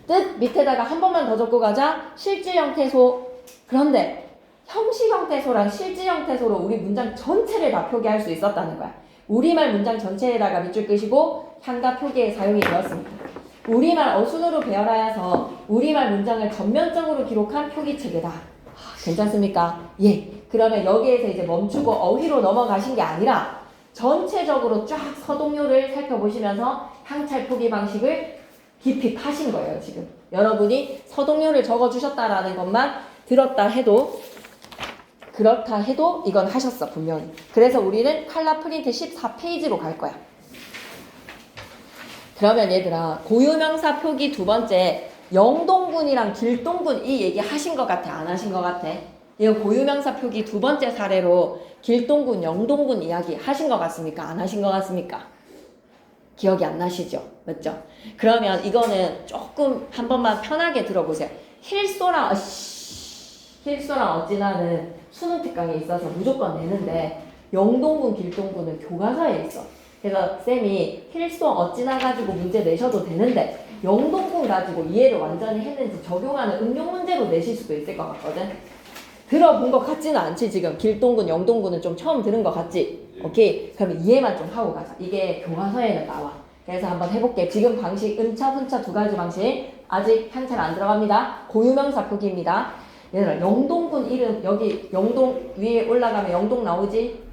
뜻 밑에다가 한 번만 더 적고 가자. 실질 형태소. 그런데 형식 형태소랑 실질 형태소로 우리 문장 전체를 다 표기할 수 있었다는 거야. 우리말 문장 전체에다가 밑줄 끄시고 향가 표기에 사용이 되었습니다. 우리말 어순으로 배열하여서 우리말 문장을 전면적으로 기록한 표기체계다. 괜찮습니까? 예. 그러면 여기에서 이제 멈추고 어휘로 넘어가신 게 아니라 전체적으로 쫙 서동요를 살펴보시면서 향찰 표기 방식을 깊이 파신 거예요, 지금. 여러분이 서동요를 적어주셨다라는 것만 들었다 해도 그렇다 해도 이건 하셨어, 분명히. 그래서 우리는 칼라 프린트 14페이지로 갈 거야. 그러면 얘들아, 고유명사 표기 두 번째, 영동군이랑 길동군 이 얘기 하신 것 같아, 안 하신 것 같아? 이거 고유명사 표기 두 번째 사례로 길동군, 영동군 이야기 하신 것 같습니까? 안 하신 것 같습니까? 기억이 안 나시죠? 맞죠? 그러면 이거는 조금 한 번만 편하게 들어보세요. 힐소랑 어찌나는 수능 특강에 있어서 무조건 내는데 영동군, 길동군은 교과서에 있어. 그래서 쌤이 힐소 어찌나 가지고 문제 내셔도 되는데 영동군 가지고 이해를 완전히 했는지 적용하는 응용 문제로 내실 수도 있을 것 같거든. 들어본 것 같지는 않지 지금. 길동군, 영동군은 좀 처음 들은 것 같지? 오케이. 그럼 이해만 좀 하고 가자. 이게 교과서에는 나와. 그래서 한번 해볼게. 지금 방식 음차, 훈차 두 가지 방식. 아직 향찰 안 들어갑니다. 고유명사 표기입니다. 얘들아, 영동군 이름 여기 영동 위에 올라가면 영동 나오지?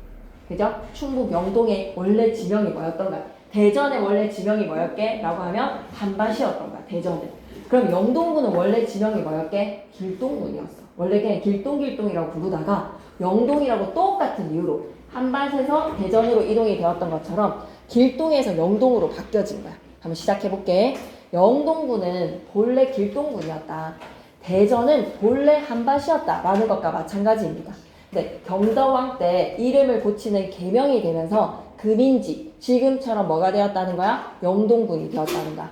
그죠? 충북 영동의 원래 지명이 뭐였던가? 대전의 원래 지명이 뭐였게? 라고 하면 한밭이었던가? 대전은. 그럼 영동군은 원래 지명이 뭐였게? 길동군이었어. 원래 그냥 길동이라고 부르다가 영동이라고 똑같은 이유로 한밭에서 대전으로 이동이 되었던 것처럼 길동에서 영동으로 바뀌어진 거야. 한번 시작해볼게. 영동군은 본래 길동군이었다. 대전은 본래 한밭이었다 라는 것과 마찬가지입니다. 네, 경덕왕 때 이름을 고치는 계명이 되면서 금인지 지금처럼 뭐가 되었다는 거야? 영동군이 되었다는 거야.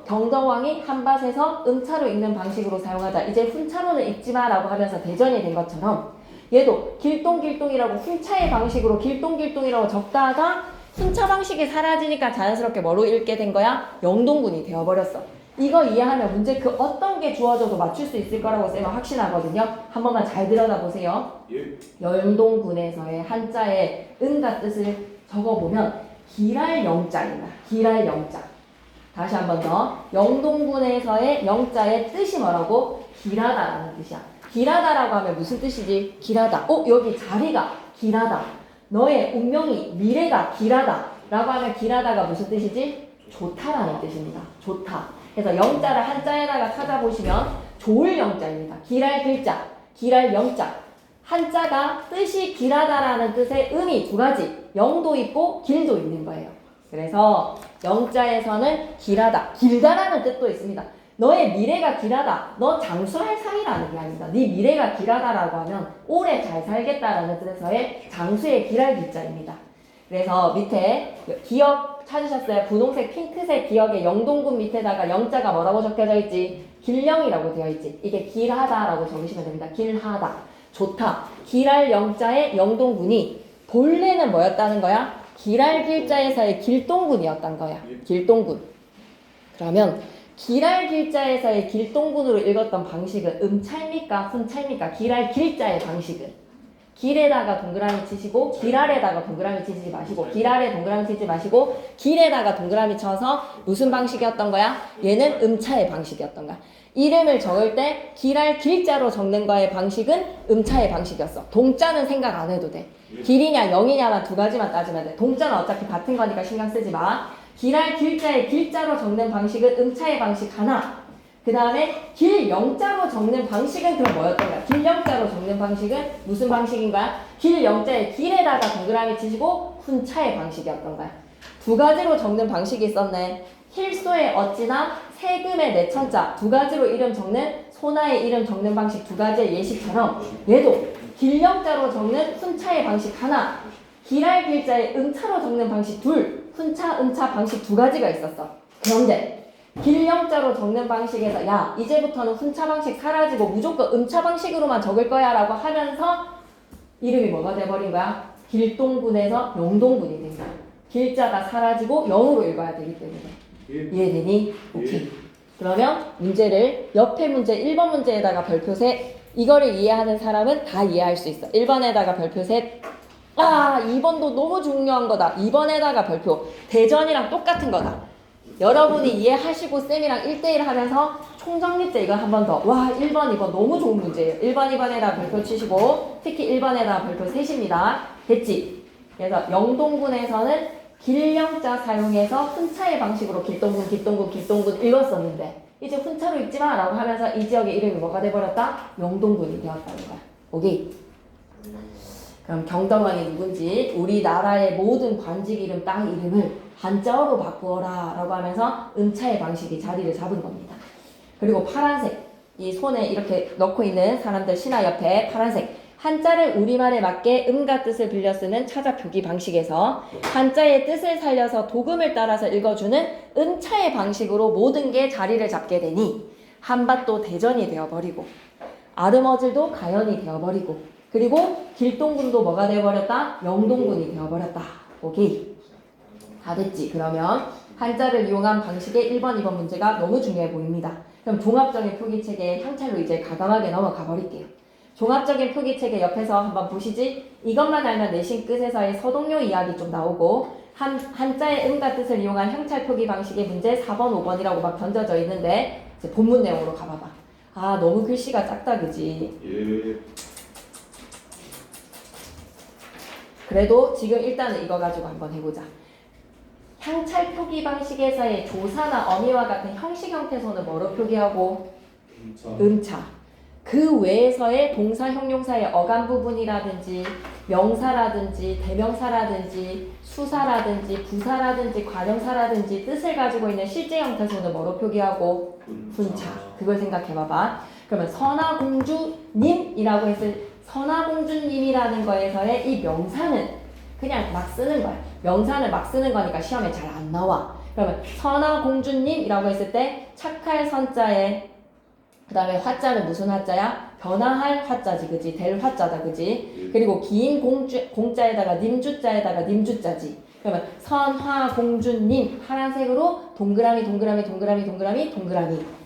경덕왕이 한밭에서 음차로 읽는 방식으로 사용하자. 이제 훈차로는 읽지 마라고 하면서 대전이 된 것처럼 얘도 길동이라고 훈차의 방식으로 길동이라고 적다가 훈차 방식이 사라지니까 자연스럽게 뭐로 읽게 된 거야? 영동군이 되어버렸어. 이거 이해하면 문제 그 어떤 게 주어져도 맞출 수 있을 거라고 쌤은 확신하거든요. 한 번만 잘 들여다보세요. 예. 영동군에서의 한자의 은과 뜻을 적어보면 기랄 영자입니다. 기랄 영자. 다시 한 번 더. 영동군에서의 영자의 뜻이 뭐라고? 길하다라는 뜻이야. 길하다라고 하면 무슨 뜻이지? 길하다. 여기 자리가 길하다. 너의 운명이 미래가 길하다 라고 하면 길하다가 무슨 뜻이지? 좋다라는 뜻입니다. 좋다. 그래서 영자를 한자에다가 찾아보시면 좋을 영자입니다. 길할 길자, 길할 영자. 한자가 뜻이 길하다라는 뜻의 의미 두 가지. 영도 있고 길도 있는 거예요. 그래서 영자에서는 길하다, 길다라는 뜻도 있습니다. 너의 미래가 길하다. 너 장수할 상이라는 게 아닙니다. 네 미래가 길하다라고 하면 오래 잘 살겠다라는 뜻에서의 장수의 길할 길자입니다. 그래서 밑에 기억 찾으셨어요? 분홍색, 핑크색 기억에 영동군 밑에다가 영자가 뭐라고 적혀져 있지? 길령이라고 되어 있지. 이게 길하다라고 적으시면 됩니다. 길하다. 좋다. 길할 영자의 영동군이 본래는 뭐였다는 거야? 길할 길자에서의 길동군이었던 거야. 길동군. 그러면 길할 길자에서의 길동군으로 읽었던 방식은 음찰입니까? 훈찰입니까? 길할 길자의 방식은 길에다가 동그라미 치시고 길 아래다가 동그라미 치지 마시고 길 아래 동그라미 치지 마시고 길에다가 동그라미 쳐서 무슨 방식이었던 거야? 얘는 음차의 방식이었던 거야. 이름을 적을 때 길할 길자로 적는 거의 방식은 음차의 방식이었어. 동자는 생각 안 해도 돼. 길이냐 영이냐만 두 가지만 따지면 돼. 동자는 어차피 같은 거니까 신경 쓰지 마. 길할 길자의 길자로 적는 방식은 음차의 방식 하나. 그 다음에 길 영자로 적는 방식은 그럼 뭐였던 거야? 길 영자로 적는 방식은 무슨 방식인 거야? 길 영자의 길에다가 동그라미 치시고 훈차의 방식이었던 거야. 두 가지로 적는 방식이 있었네. 힐소의 어찌나 세금의 내천자 두 가지로 이름 적는 소나의 이름 적는 방식 두 가지의 예시처럼 얘도 길 영자로 적는 훈차의 방식 하나, 길할 길자에 음차로 적는 방식 둘, 훈차, 음차 방식 두 가지가 있었어. 그런데 길영자로 적는 방식에서 야 이제부터는 훈차 방식 사라지고 무조건 음차 방식으로만 적을 거야 라고 하면서 이름이 뭐가 돼버린 거야? 길동군에서 영동군이 된 거야. 길자가 사라지고 영으로 읽어야 되기 때문에. 이해되니? 오케이. 그러면 문제를 옆에 문제 1번 문제에다가 별표 셋. 이거를 이해하는 사람은 다 이해할 수 있어. 1번에다가 별표 셋. 2번도 너무 중요한 거다. 2번에다가 별표. 대전이랑 똑같은 거다. 여러분이 이해하시고 쌤이랑 1대1 하면서 총정리 때 이거 한 번 더. 와 1번 2번 너무 좋은 문제예요. 1번 2번에다 별표 치시고 특히 1번에다 별표 셋입니다. 됐지? 그래서 영동군에서는 길영자 사용해서 훈차의 방식으로 길동군 읽었었는데 이제 훈차로 읽지 마 라고 하면서 이 지역의 이름이 뭐가 돼버렸다? 영동군이 되었다는 거야. 오케이? 그럼 경덕왕이 누군지 우리나라의 모든 관직 이름, 땅 이름을 한자어로 바꾸어라 라고 하면서 음차의 방식이 자리를 잡은 겁니다. 그리고 파란색, 이 손에 이렇게 넣고 있는 사람들 신화 옆에 파란색, 한자를 우리말에 맞게 음과 뜻을 빌려 쓰는 차자 표기 방식에서 한자의 뜻을 살려서 도금을 따라서 읽어주는 음차의 방식으로 모든 게 자리를 잡게 되니 한밭도 대전이 되어버리고 아름어질도 가연이 되어버리고 그리고 길동군도 뭐가 되어버렸다? 영동군이 되어버렸다. 오케이. 다 됐지? 그러면 한자를 이용한 방식의 1번, 2번 문제가 너무 중요해 보입니다. 그럼 종합적인 표기체계의 향찰로 이제 가감하게 넘어가 버릴게요. 종합적인 표기체계 옆에서 한번 보시지? 이것만 알면 내신 끝에서의 서동요 이야기 좀 나오고 한자의 음과 뜻을 이용한 향찰 표기 방식의 문제 4번, 5번이라고 막 던져져 있는데 이제 본문 내용으로 가봐봐. 너무 글씨가 작다 그지? 예. 그래도 지금 일단은 이거 가지고 한번 해보자. 향찰 표기 방식에서의 조사나 어미와 같은 형식 형태소는 뭐로 표기하고? 음차. 그 외에서의 동사, 형용사의 어감 부분이라든지 명사라든지 대명사라든지 수사라든지 부사라든지 관형사라든지 뜻을 가지고 있는 실제 형태소는 뭐로 표기하고? 훈차. 그걸 생각해봐봐. 그러면 선화공주님이라고 했을 선화공주님이라는 거에서의 이 명사는 그냥 막 쓰는 거야. 명사는 막 쓰는 거니까 시험에 잘 안 나와. 그러면 선화공주님이라고 했을 때 착할 선자에 그 다음에 화자는 무슨 화자야? 변화할 화자지 그지? 될 화자다 그지? 그리고 긴 공자에다가 님주자에다가 님주자지. 그러면 선화공주님 파란색으로 동그라미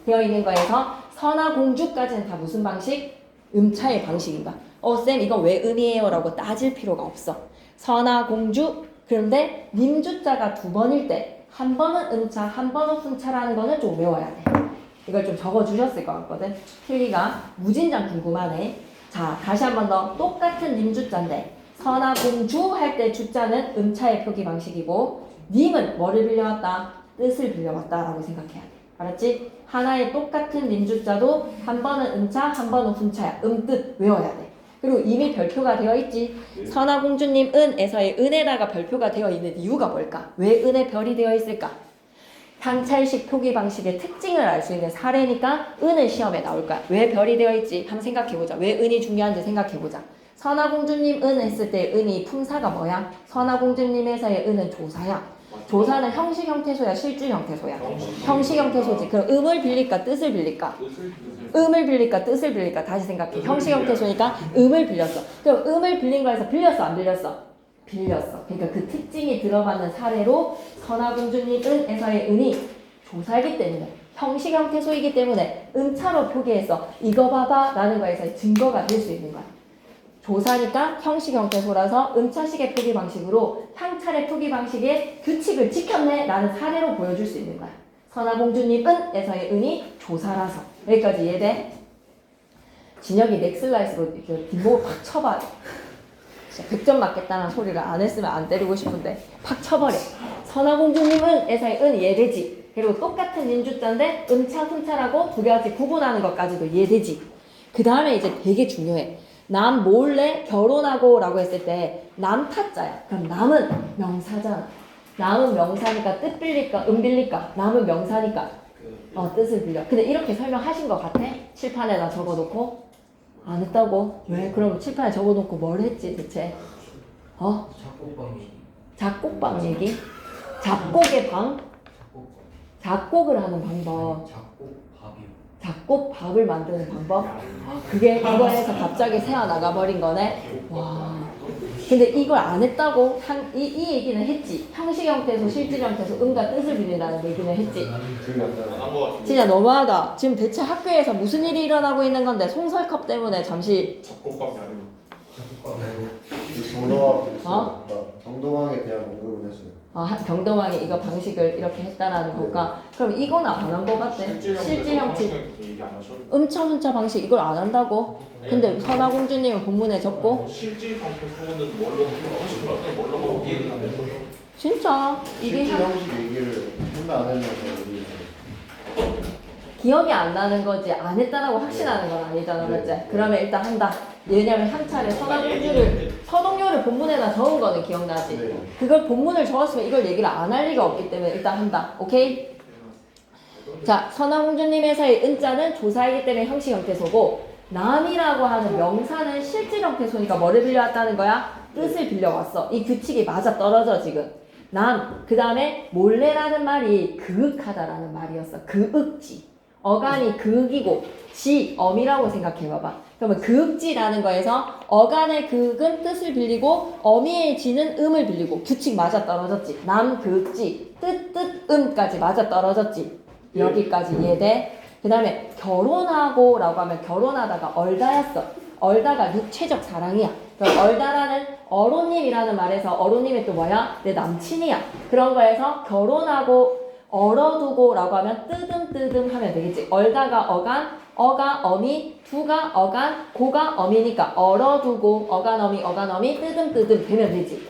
되어 있는 거에서 선화공주까지는 다 무슨 방식? 음차의 방식인가? 쌤 이건 왜 음이에요? 라고 따질 필요가 없어. 선화공주 그런데 님주자가 두 번일 때 한 번은 음차 한 번은 훈차라는 거는 좀 외워야 돼. 이걸 좀 적어주셨을 것 같거든. 필기가 무진장 궁금하네. 자 다시 한 번 더 똑같은 님주자인데 선화공주 할 때 주자는 음차의 표기 방식이고 님은 뭐를 빌려왔다? 뜻을 빌려왔다 라고 생각해야 돼. 알았지? 하나의 똑같은 님주자도 한 번은 음차 한 번은 훈차야. 뜻 외워야 돼. 그리고 이미 별표가 되어 있지. 선화공주님 은에서의 은에다가 별표가 되어 있는 이유가 뭘까? 왜 은에 별이 되어 있을까? 향찰식 표기 방식의 특징을 알 수 있는 사례니까 은은 시험에 나올 거야. 왜 별이 되어 있지? 한번 생각해보자. 왜 은이 중요한지 생각해보자. 선화공주님 은 했을 때 은이 품사가 뭐야? 선화공주님에서의 은은 조사야. 조사는 형식 형태소야, 실주 형태소야? 형식 형태소지. 그럼 음을 빌릴까, 뜻을 빌릴까? 음을 빌릴까, 뜻을 빌릴까? 다시 생각해. 형식 형태소니까 음을 빌렸어. 그럼 음을 빌린 거에서 빌렸어, 안 빌렸어? 빌렸어. 그러니까 그 특징이 들어맞는 사례로 선화공주님 은에서의 은이 조사이기 때문에 형식 형태소이기 때문에 음차로 표기했어. 이거 봐봐 라는 거에서 증거가 될 수 있는 거야. 조사니까 형식 형태소라서 음차식의 표기 방식으로 향찰의 표기 방식의 규칙을 지켰네 라는 사례로 보여줄 수 있는 거야. 선화공주님 은에서의 은이 조사라서. 여기까지 이해돼? 진혁이 넥슬라이스로 이렇게 뒷목을 팍 쳐봐. 진짜 100점 맞겠다는 소리를 안 했으면 안 때리고 싶은데 팍 쳐버려. 선화공주님 은에서의 은 이해되지? 그리고 똑같은 민주자인데 음차, 훈차라고 두 가지 구분하는 것까지도 이해되지? 그 다음에 이제 되게 중요해. 남 몰래 결혼하고 라고 했을 때 남타자야. 그럼 남은 명사잖아. 남은 명사니까 뜻 빌릴까 음 빌릴까? 남은 명사니까 뜻을 빌려. 근데 이렇게 설명하신 것 같아? 칠판에다 적어놓고? 안 했다고? 왜? 그럼 칠판에 적어놓고 뭘 했지 대체? 작곡방 얘기. 작곡방 얘기? 작곡의 방? 작곡을 하는 방법. 작곡밥이요. 작곡밥을 만드는 방법? 그게 이거에서 갑자기 새어나가 버린 거네? 와. 근데 이걸 안 했다고? 이 얘기는 했지. 형식 형태에서 실질 형태에서 음과 뜻을 빌린다는 얘기는 했지. 진짜 너무하다. 지금 대체 학교에서 무슨 일이 일어나고 있는 건데 송설컵 때문에 잠시 작곡방이 아니고 정동왕에 대한 공부를 했어요. 병동왕이 이거 방식을 이렇게 했다라는 거가 그럼 이건 안 한 거 같아. 실질 형태 얘기 안 하셨는데 음차 방식 이걸 안 한다고? 근데 선화공주님은 본문에 적고 실질 방법 부분은 뭘로 하신 거 같아요? 뭘로 하고 얘기는 안 했어요. 진짜 이게 실질 형식 얘기를 했나 안 했나 우리 기억이 안 나는 거지 안 했다라고 확신하는 건 아니잖아, 맞지? 그러면 일단 한다. 왜냐면 한 차례 서동요를 본문에다 적은 거는 기억나지? 네. 그걸 본문을 적었으면 이걸 얘기를 안 할 리가 없기 때문에 일단 한다. 오케이? 자, 선화공주님에서의 은자는 조사이기 때문에 형식 형태소고 남이라고 하는 명사는 실질 형태소니까 뭐를 빌려왔다는 거야? 뜻을 빌려왔어. 이 규칙이 맞아 떨어져 지금. 그 다음에 몰래라는 말이 그윽하다라는 말이었어. 그윽지. 어간이 그윽이고 지, 엄이라고 생각해봐봐. 그러면 그윽지라는 거에서 어간의 그윽은 뜻을 빌리고 어미의 지는 음을 빌리고 규칙 맞아 떨어졌지. 남, 그윽지, 음까지 맞아 떨어졌지. 여기까지 이해돼? 그 다음에 결혼하고 라고 하면 결혼하다가 얼다였어. 얼다가 육체적 사랑이야. 그럼 얼다라는 어로님이라는 말에서 어로님이 또 뭐야? 내 남친이야. 그런 거에서 결혼하고 얼어두고 라고 하면 뜨듬뜨듬 하면 되겠지. 얼다가 어간, 어가 어미, 두가 어간, 고가 어미니까 얼어두고 어간어미 뜨듬뜨듬 되면 되지.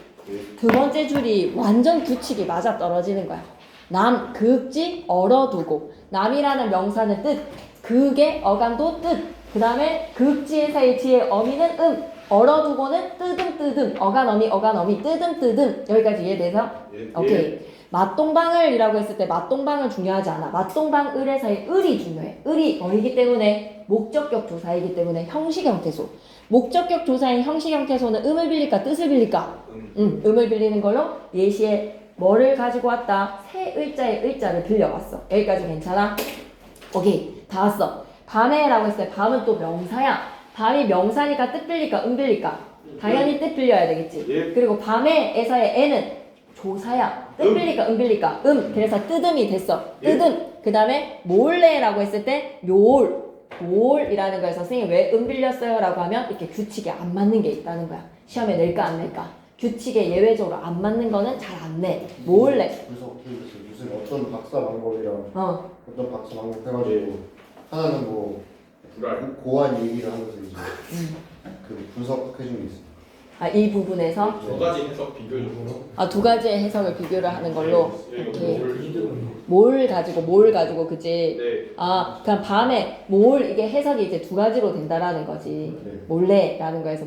두 번째 줄이 완전 규칙이 맞아 떨어지는 거야. 남, 그윽지, 얼어두고. 남이라는 명사는 뜻, 그게 어간도 뜻. 그 다음에 그윽지에서의 지의 어미는 얼어두고는 뜨듬뜨듬. 어간어미 뜨듬뜨듬. 여기까지 이해돼서? 오케이. 맛동방을이라고 했을 때 맛동방은 중요하지 않아. 맛동방을에서의 을이 중요해. 을이 뭐이기 때문에 목적격 조사이기 때문에 형식 형태소. 목적격 조사인 형식 형태소는 음을 빌릴까 뜻을 빌릴까? 음을 빌리는 걸로 예시에 뭐를 가지고 왔다? 새 을자의 을자를 빌려왔어. 여기까지 괜찮아? 오케이. 다 왔어. 밤에라고 했을 때 밤은 또 명사야. 밤이 명사니까 뜻 빌릴까 음 빌릴까? 당연히 뜻 빌려야 되겠지. 그리고 밤에에서의 애는 조사야. 뜻 빌릴까 음 빌릴까? 그래서 뜨듬이 됐어. 뜨듬. 그 다음에 몰래라고 했을 때 몰이라는 거에서 선생님 왜 빌렸어요? 라고 하면 이렇게 규칙에 안 맞는 게 있다는 거야. 시험에 낼까 안 낼까? 규칙에 예외적으로 안 맞는 거는 잘 안 내. 몰래. 무슨 어떤 박사 방법이랑 어떤 박사 방법 해가지고 하나는 뭐 고한 얘기를 하면서 이제 그 분석해준 게 있어. 이 부분에서 두 가지 해석 비교적으로 두 가지의 해석을 비교를 하는 걸로 이렇게 뭘 가지고 그지? 네. 그냥 밤에 이게 해석이 이제 두 가지로 된다라는 거지. 네. 몰래라는 거에서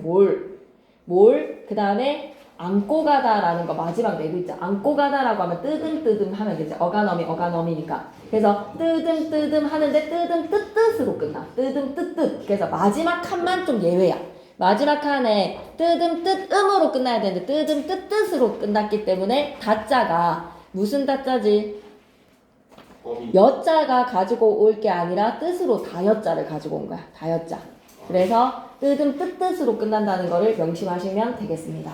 그 다음에 안고 가다라는 거 마지막 내고 있죠. 안고 가다라고 하면 뜨듬뜨듬 하면 되지. 어간어미니까. 그래서 뜨듬뜨듬 하는데 뜨듬뜨뜻으로 끝나. 뜨듬뜨뜻. 그래서 마지막 칸만 좀 예외야. 마지막 칸에 뜨듬뜨음으로 끝나야 되는데 뜨듬뜨뜻으로 끝났기 때문에 다자가 무슨 다자지? 여자가 가지고 올 게 아니라 뜻으로 다여자를 가지고 온 거야. 다여자. 그래서 뜨듬뜨뜻으로 끝난다는 거를 명심하시면 되겠습니다.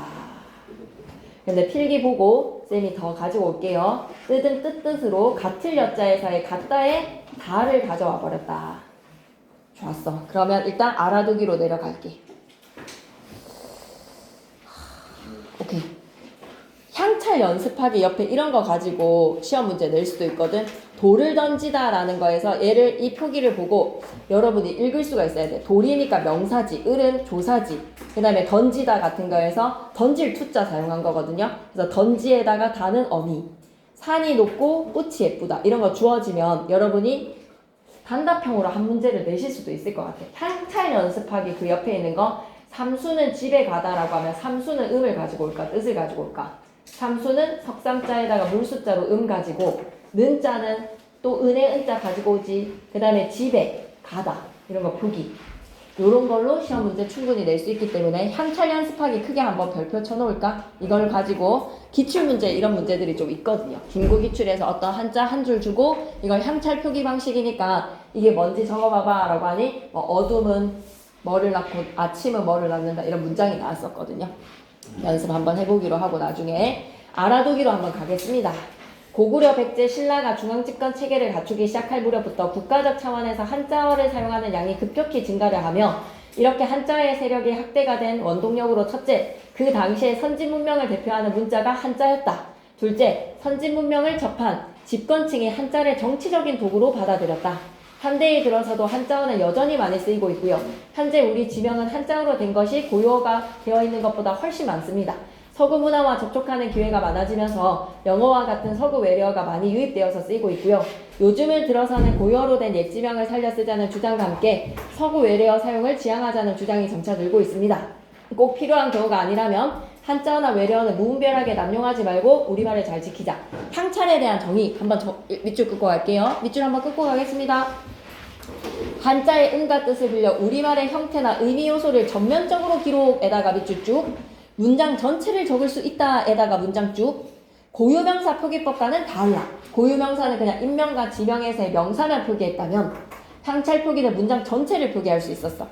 근데 필기 보고 쌤이 더 가지고 올게요. 뜨듬뜨뜻으로 같을 여자에서의 같다에 다를 가져와 버렸다. 좋았어. 그러면 일단 알아두기로 내려갈게. 오케이. 향찰 연습하기 옆에 이런 거 가지고 시험 문제 낼 수도 있거든. 돌을 던지다 라는 거에서 이 표기를 보고 여러분이 읽을 수가 있어야 돼. 돌이니까 명사지, 을은 조사지, 그 다음에 던지다 같은 거에서 던질 투자 사용한 거거든요. 그래서 던지에다가 다는 어미, 산이 높고 꽃이 예쁘다 이런 거 주어지면 여러분이 단답형으로 한 문제를 내실 수도 있을 것 같아. 향찰 연습하기 그 옆에 있는 거 삼수는 집에 가다라고 하면 삼수는 음을 가지고 올까 뜻을 가지고 올까? 삼수는 석삼자에다가 물숫자로 가지고 는자는 또 은의 은자 가지고 오지. 그 다음에 집에 가다 이런 거 표기. 요런 걸로 시험 문제 충분히 낼 수 있기 때문에 향찰 연습하기 크게 한번 별표 쳐놓을까? 이걸 가지고 기출문제 이런 문제들이 좀 있거든요. 김구기출에서 어떤 한자 한 줄 주고 이걸 향찰 표기 방식이니까 이게 뭔지 적어봐봐 라고 하니 뭐 어둠은 뭐를 낳고 아침은 뭐를 낳는다 이런 문장이 나왔었거든요. 연습 한번 해보기로 하고 나중에 알아두기로 한번 가겠습니다. 고구려 백제 신라가 중앙집권 체계를 갖추기 시작할 무렵부터 국가적 차원에서 한자어를 사용하는 양이 급격히 증가를 하며 이렇게 한자어의 세력이 확대가 된 원동력으로 첫째, 그 당시에 선진 문명을 대표하는 문자가 한자였다. 둘째, 선진 문명을 접한 집권층이 한자를 정치적인 도구로 받아들였다. 현대에 들어서도 한자어는 여전히 많이 쓰이고 있고요. 현재 우리 지명은 한자어로 된 것이 고유어가 되어 있는 것보다 훨씬 많습니다. 서구 문화와 접촉하는 기회가 많아지면서 영어와 같은 서구 외래어가 많이 유입되어서 쓰이고 있고요. 요즘을 들어서는 고유어로 된 옛 지명을 살려 쓰자는 주장과 함께 서구 외래어 사용을 지향하자는 주장이 점차 늘고 있습니다. 꼭 필요한 경우가 아니라면 한자어나 외래어는 무분별하게 남용하지 말고 우리말을 잘 지키자. 향찰에 대한 정의 한번 밑줄 긋고 갈게요. 밑줄 한번 긋고 가겠습니다. 한자의 의미과 뜻을 빌려 우리말의 형태나 의미 요소를 전면적으로 기록에다가 밑줄 쭉, 문장 전체를 적을 수 있다에다가 문장 쭉, 고유명사 표기법과는 달라. 고유명사는 그냥 인명과 지명에서의 명사만 표기했다면 향찰 표기는 문장 전체를 표기할 수 있었어.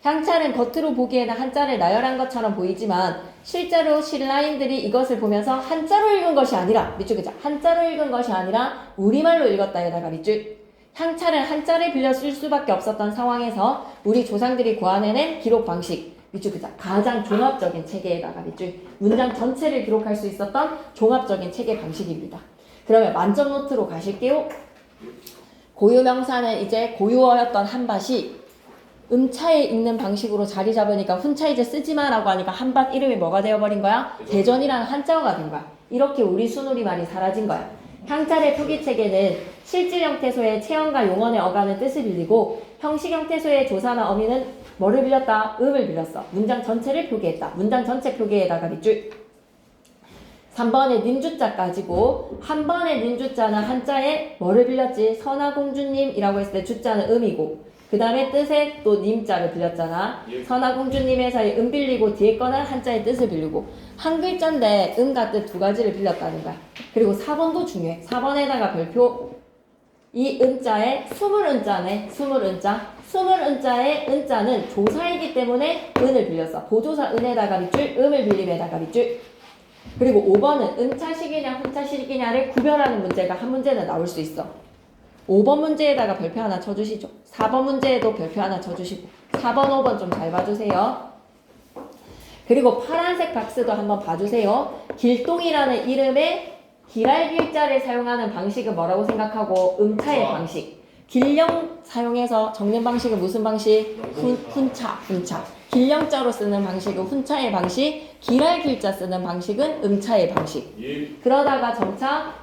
향찰은 겉으로 보기에는 한자를 나열한 것처럼 보이지만 실제로 신라인들이 이것을 보면서 한자로 읽은 것이 아니라 밑줄 그자 한자로 읽은 것이 아니라 우리말로 읽었다에다가 밑줄. 향찰은 한자를 빌려 쓸 수밖에 없었던 상황에서 우리 조상들이 고안해낸 기록 방식 밑줄 그자 가장 종합적인 체계에다가 밑줄 문장 전체를 기록할 수 있었던 종합적인 체계 방식입니다. 그러면 만점 노트로 가실게요. 고유명사는 이제 고유어였던 한밭이 음차에 읽는 방식으로 자리 잡으니까 훈차 이제 쓰지마 라고 하니까 한밭 이름이 뭐가 되어버린 거야? 대전이라는 한자어가 된 거야. 이렇게 우리 순우리말이 사라진 거야. 향찰의 표기체계는 실질 형태소의 체형과 용언의 어간은 뜻을 빌리고 형식 형태소의 조사나 어미는 뭐를 빌렸다? 음을 빌렸어. 문장 전체를 표기했다. 문장 전체 표기에다가 밑줄. 3번에 님주자 가지고 한 번의 님주자는 한자에 뭐를 빌렸지? 선화공주님이라고 했을 때 주자는 음이고 그 다음에 뜻에 또 님자를 빌렸잖아. 선화공주님에서의 음 빌리고 뒤에 거는 한자의 뜻을 빌리고 한 글자인데 음과 뜻 두 가지를 빌렸다는 거야. 그리고 4번도 중요해. 4번에다가 별표 이 은자에 스물은자네. 스물은자. 스물은자의 은자는 조사이기 때문에 은을 빌렸어. 보조사 은에다가 밑줄 음을 빌림에다가 밑줄. 그리고 5번은 음차식이냐 훈차식이냐를 구별하는 문제가 한 문제는 나올 수 있어. 5번 문제에다가 별표 하나 쳐주시죠. 4번 문제에도 별표 하나 쳐주시고 4번, 5번 좀 잘 봐주세요. 그리고 파란색 박스도 한번 봐주세요. 길동이라는 이름의 길알길자를 사용하는 방식은 뭐라고 생각하고 음차의 방식. 길령 사용해서 적는 방식은 무슨 방식? 훈차. 길령자로 쓰는 방식은 훈차의 방식, 길알길자 쓰는 방식은 음차의 방식. 그러다가 점차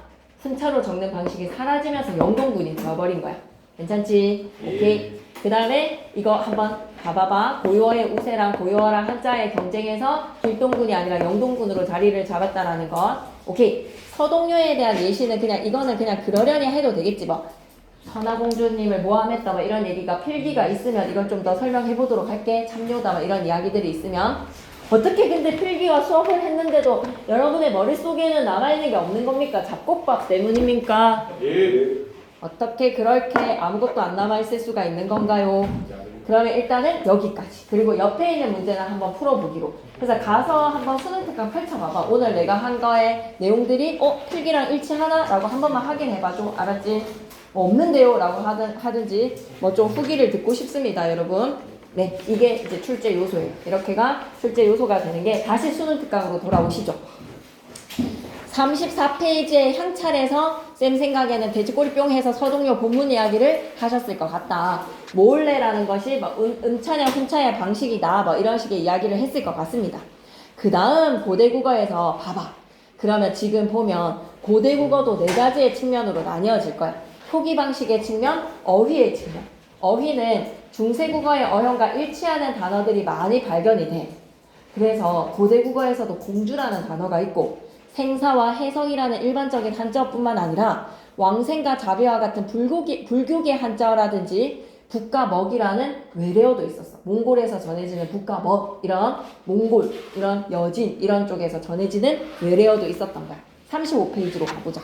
훈차로 적는 방식이 사라지면서 영동군이 되어버린 거야. 괜찮지? 오케이. 그 다음에 이거 한번 봐봐봐. 고유어의 우세랑 고유어랑 한자의 경쟁에서 길동군이 아니라 영동군으로 자리를 잡았다라는 것. 오케이. 서동요에 대한 예시는 그냥 이거는 그냥 그러려니 해도 되겠지 뭐. 선화공주님을 모함했다 뭐 이런 얘기가 필기가 있으면 이건 좀 더 설명해 보도록 할게. 참요다 뭐 이런 이야기들이 있으면 어떻게 근데 필기와 수업을 했는데도 여러분의 머릿속에는 남아있는 게 없는 겁니까? 잡곡밥 때문입니까? 어떻게 그렇게 아무것도 안 남아있을 수가 있는 건가요? 그러면 일단은 여기까지. 그리고 옆에 있는 문제는 한번 풀어보기로. 그래서 가서 한번 수능 특강 펼쳐봐봐. 오늘 내가 한 거의 내용들이 필기랑 일치하나? 라고 한 번만 확인해봐줘. 알았지? 뭐 없는데요? 라고 하든지 뭐 좀 후기를 듣고 싶습니다, 여러분. 네, 이게 이제 출제 요소예요. 이렇게가 출제 요소가 되는 게 다시 수능 특강으로 돌아오시죠. 34페이지의 향찰에서 쌤 생각에는 돼지꼬리뿅 해서 서동요 본문 이야기를 하셨을 것 같다. 몰래라는 것이 뭐 음차냐 훈차냐 방식이다. 뭐 이런 식의 이야기를 했을 것 같습니다. 그 다음 고대국어에서 봐봐. 그러면 지금 보면 고대국어도 네 가지의 측면으로 나뉘어질 거야. 표기 방식의 측면, 어휘의 측면. 어휘는 중세국어의 어형과 일치하는 단어들이 많이 발견이 돼. 그래서 고대국어에서도 공주라는 단어가 있고 생사와 해성이라는 일반적인 한자어뿐만 아니라 왕생과 자비와 같은 불교계 한자어라든지 북과 먹이라는 외래어도 있었어. 몽골에서 전해지는 북과 먹 이런 몽골 이런 여진 이런 쪽에서 전해지는 외래어도 있었던 거야. 35페이지로 가보자.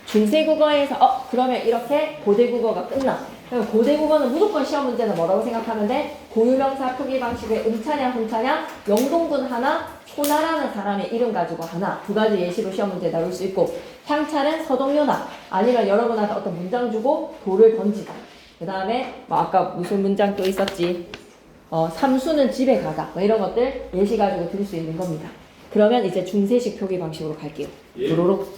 중세국어에서 그러면 이렇게 고대국어가 끝나. 그럼 고대국어는 무조건 시험 문제는 뭐라고 생각하면 돼? 고유명사 표기 방식의 응차냐 훈차냐 영동군 하나 소나라는 사람의 이름 가지고 하나 두 가지 예시로 시험 문제 나올 수 있고 향찰은 서동요나 아니면 여러분한테 어떤 문장 주고 돌을 던지다. 그 다음에 뭐 아까 무슨 문장 또 있었지? 삼수는 집에 가다 뭐 이런 것들 예시 가지고 드릴 수 있는 겁니다. 그러면 이제 중세식 표기 방식으로 갈게요. 도로록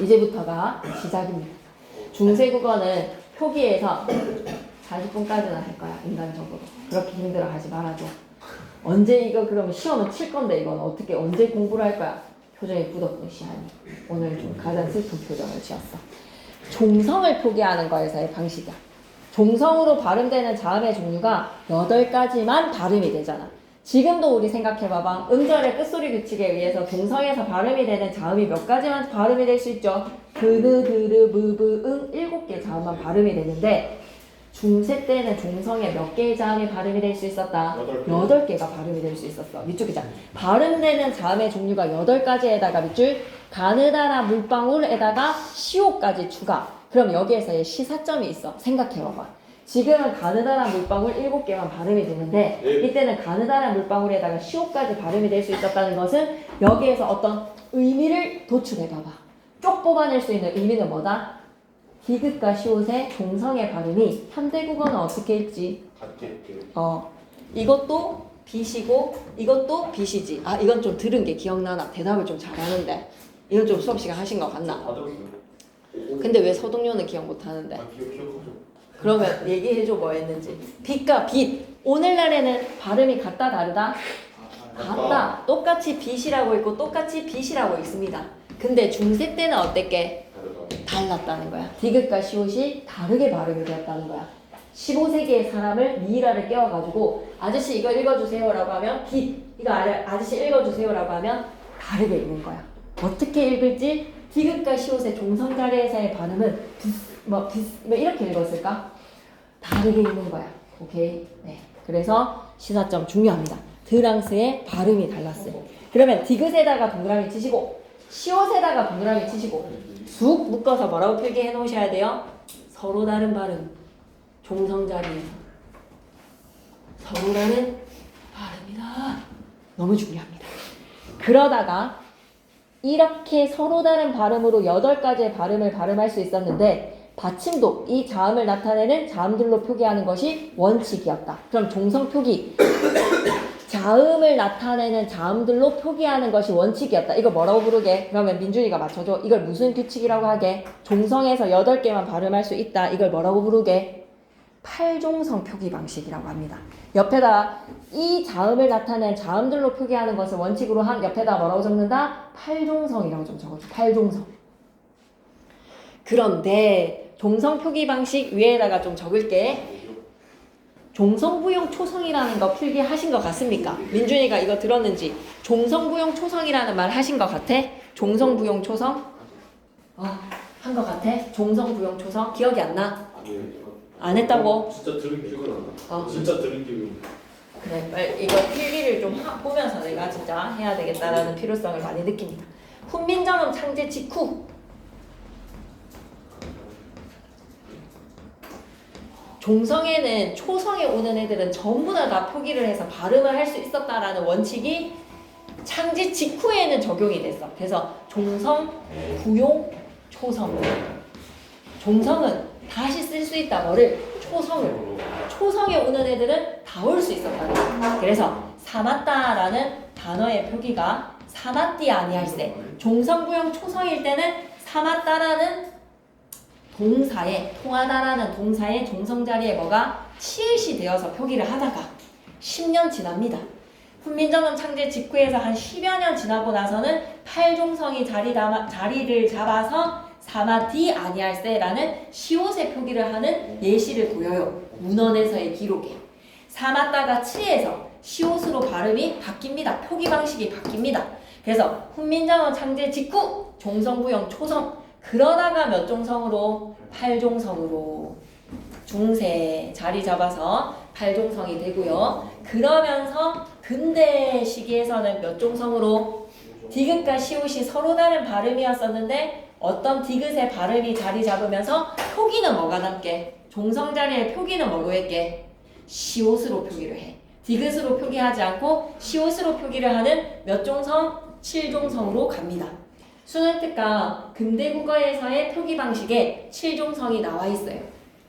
이제부터가 시작입니다. 중세국어는 표기에서 40분까지는 할 거야 인간적으로. 그렇게 힘들어하지 말아줘. 언제 이거 그러면 시험은 칠 건데 이건 어떻게 언제 공부를 할 거야? 표정이 굳었군 시안이. 오늘 좀 가장 슬픈 표정을 지었어. 종성을 표기하는 거에서의 방식이야. 종성으로 발음되는 자음의 종류가 8가지만 발음이 되잖아. 지금도 우리 생각해봐봐. 음절의 끝소리 규칙에 의해서 종성에서 발음이 되는 자음이 몇 가지만 발음이 될 수 있죠. 드르, 드르, 무브, 응 7개 자음만 발음이 되는데 중세 때는 종성에 몇 개의 자음이 발음이 될 수 있었다? 8개가 발음이 될 수 있었어. 밑줄 기자. 발음되는 자음의 종류가 8가지에다가 밑줄 가느다라 물방울에다가 시오까지 추가. 그럼 여기에서의 시사점이 있어. 생각해봐봐. 지금은 가느다란 물방울 7개만 발음이 되는데 이때는 가느다란 물방울에다가 시오까지 발음이 될 수 있었다는 것은 여기에서 어떤 의미를 도출해봐봐. 쪽 뽑아낼 수 있는 의미는 뭐다? 디귿과 시옷의 종성의 발음이 현대국어는 어떻게 읽지? 이것도 B시고 이것도 B시지. 아 이건 좀 들은 게 기억나나? 대답을 좀 잘하는데 이건 좀 수업 시간 하신 거 같나? 근데 왜 서동요는 기억 못하는데? 그러면 얘기해줘 뭐 했는지. 빛과 빛. 오늘날에는 발음이 같다 다르다? 같다. 똑같이 빛이라고 있고 똑같이 빛이라고 있습니다. 근데 중세 때는 어땠게? 달랐다는 거야. 디귿과 시옷이 다르게 발음이 되었다는 거야. 15세기의 사람을 미이라를 깨워가지고 아저씨 이거 읽어주세요 라고 하면 빛. 이거 아저씨 읽어주세요 라고 하면 다르게 읽는 거야. 어떻게 읽을지 디귿과 시옷의 종성 자리에서의 발음은 뭐 이렇게 읽었을까? 다르게 읽는 거야. 오케이. 네. 그래서 시사점 중요합니다. 드랑스의 발음이 달랐어요. 그러면 디귿에다가 동그라미 치시고 시옷에다가 동그라미 치시고 쑥 묶어서 뭐라고 필기해 놓으셔야 돼요? 서로 다른 발음. 종성 자리에서 서로 다른 발음이다. 너무 중요합니다. 그러다가 이렇게 서로 다른 발음으로 8가지의 발음을 발음할 수 있었는데 받침도 이 자음을 나타내는 자음들로 표기하는 것이 원칙이었다. 그럼 종성 표기 자음을 나타내는 자음들로 표기하는 것이 원칙이었다. 이거 뭐라고 부르게? 그러면 민준이가 맞춰줘. 이걸 무슨 규칙이라고 하게? 종성에서 8개만 발음할 수 있다. 이걸 뭐라고 부르게? 팔종성 표기 방식이라고 합니다. 옆에다 이 자음을 나타낸 자음들로 표기하는 것을 원칙으로 한 옆에다 뭐라고 적는다? 팔종성이라고 좀 적어줘. 팔종성. 그런데 종성 표기 방식 위에다가 좀 적을게. 종성부용 초성이라는 거 필기하신 것 같습니까? 민준이가 이거 들었는지 종성부용 초성이라는 말 하신 것 같아? 종성부용 초성? 한 것 같아? 종성부용 초성? 기억이 안 나? 안 했다고? 진짜 들은 기억은 안 나. 진짜 들은 기억은. 그래, 이거 필기를 좀 보면서 내가 진짜 해야 되겠다라는 필요성을 많이 느낍니다. 훈민정음 창제 직후 종성에는 초성에 오는 애들은 전부 다 표기를 해서 발음을 할 수 있었다라는 원칙이 창제 직후에는 적용이 됐어. 그래서 종성, 구용, 초성. 종성은 다시 쓸 수 있다. 뭐를? 초성을. 초성에 오는 애들은 다 올 수 있었다는 거야. 그래서 사맞다라는 단어의 표기가 사맞디 아니할세. 종성부용 초성일 때는 사맞다라는 동사에 통하다라는 동사의 종성 자리에 뭐가 치읓이 되어서 표기를 하다가 10년 지납니다. 훈민정음 창제 직후에서 한 10여 년 지나고 나서는 팔종성이 자리를 잡아서 사마디 아니할세라는 시옷의 표기를 하는 예시를 보여요. 문헌에서의 기록에. 사맞다가 치에서 시옷으로 발음이 바뀝니다. 표기 방식이 바뀝니다. 그래서 훈민정음 창제 직후 종성부용 초성 그러다가 몇 종성으로? 8종성으로 중세 자리 잡아서 8종성이 되고요. 그러면서 근대 시기에서는 몇 종성으로? 디귿과 시옷이 서로 다른 발음이었었는데 어떤 디귿의 발음이 자리 잡으면서 표기는 뭐가 남게? 종성 자리에 표기는 뭐로 했게? 시옷으로 표기를 해. 디귿으로 표기하지 않고 시옷으로 표기를 하는 몇 종성? 7종성으로 갑니다. 수능 특강 근대 국어에서의 표기 방식에 7종성이 나와 있어요.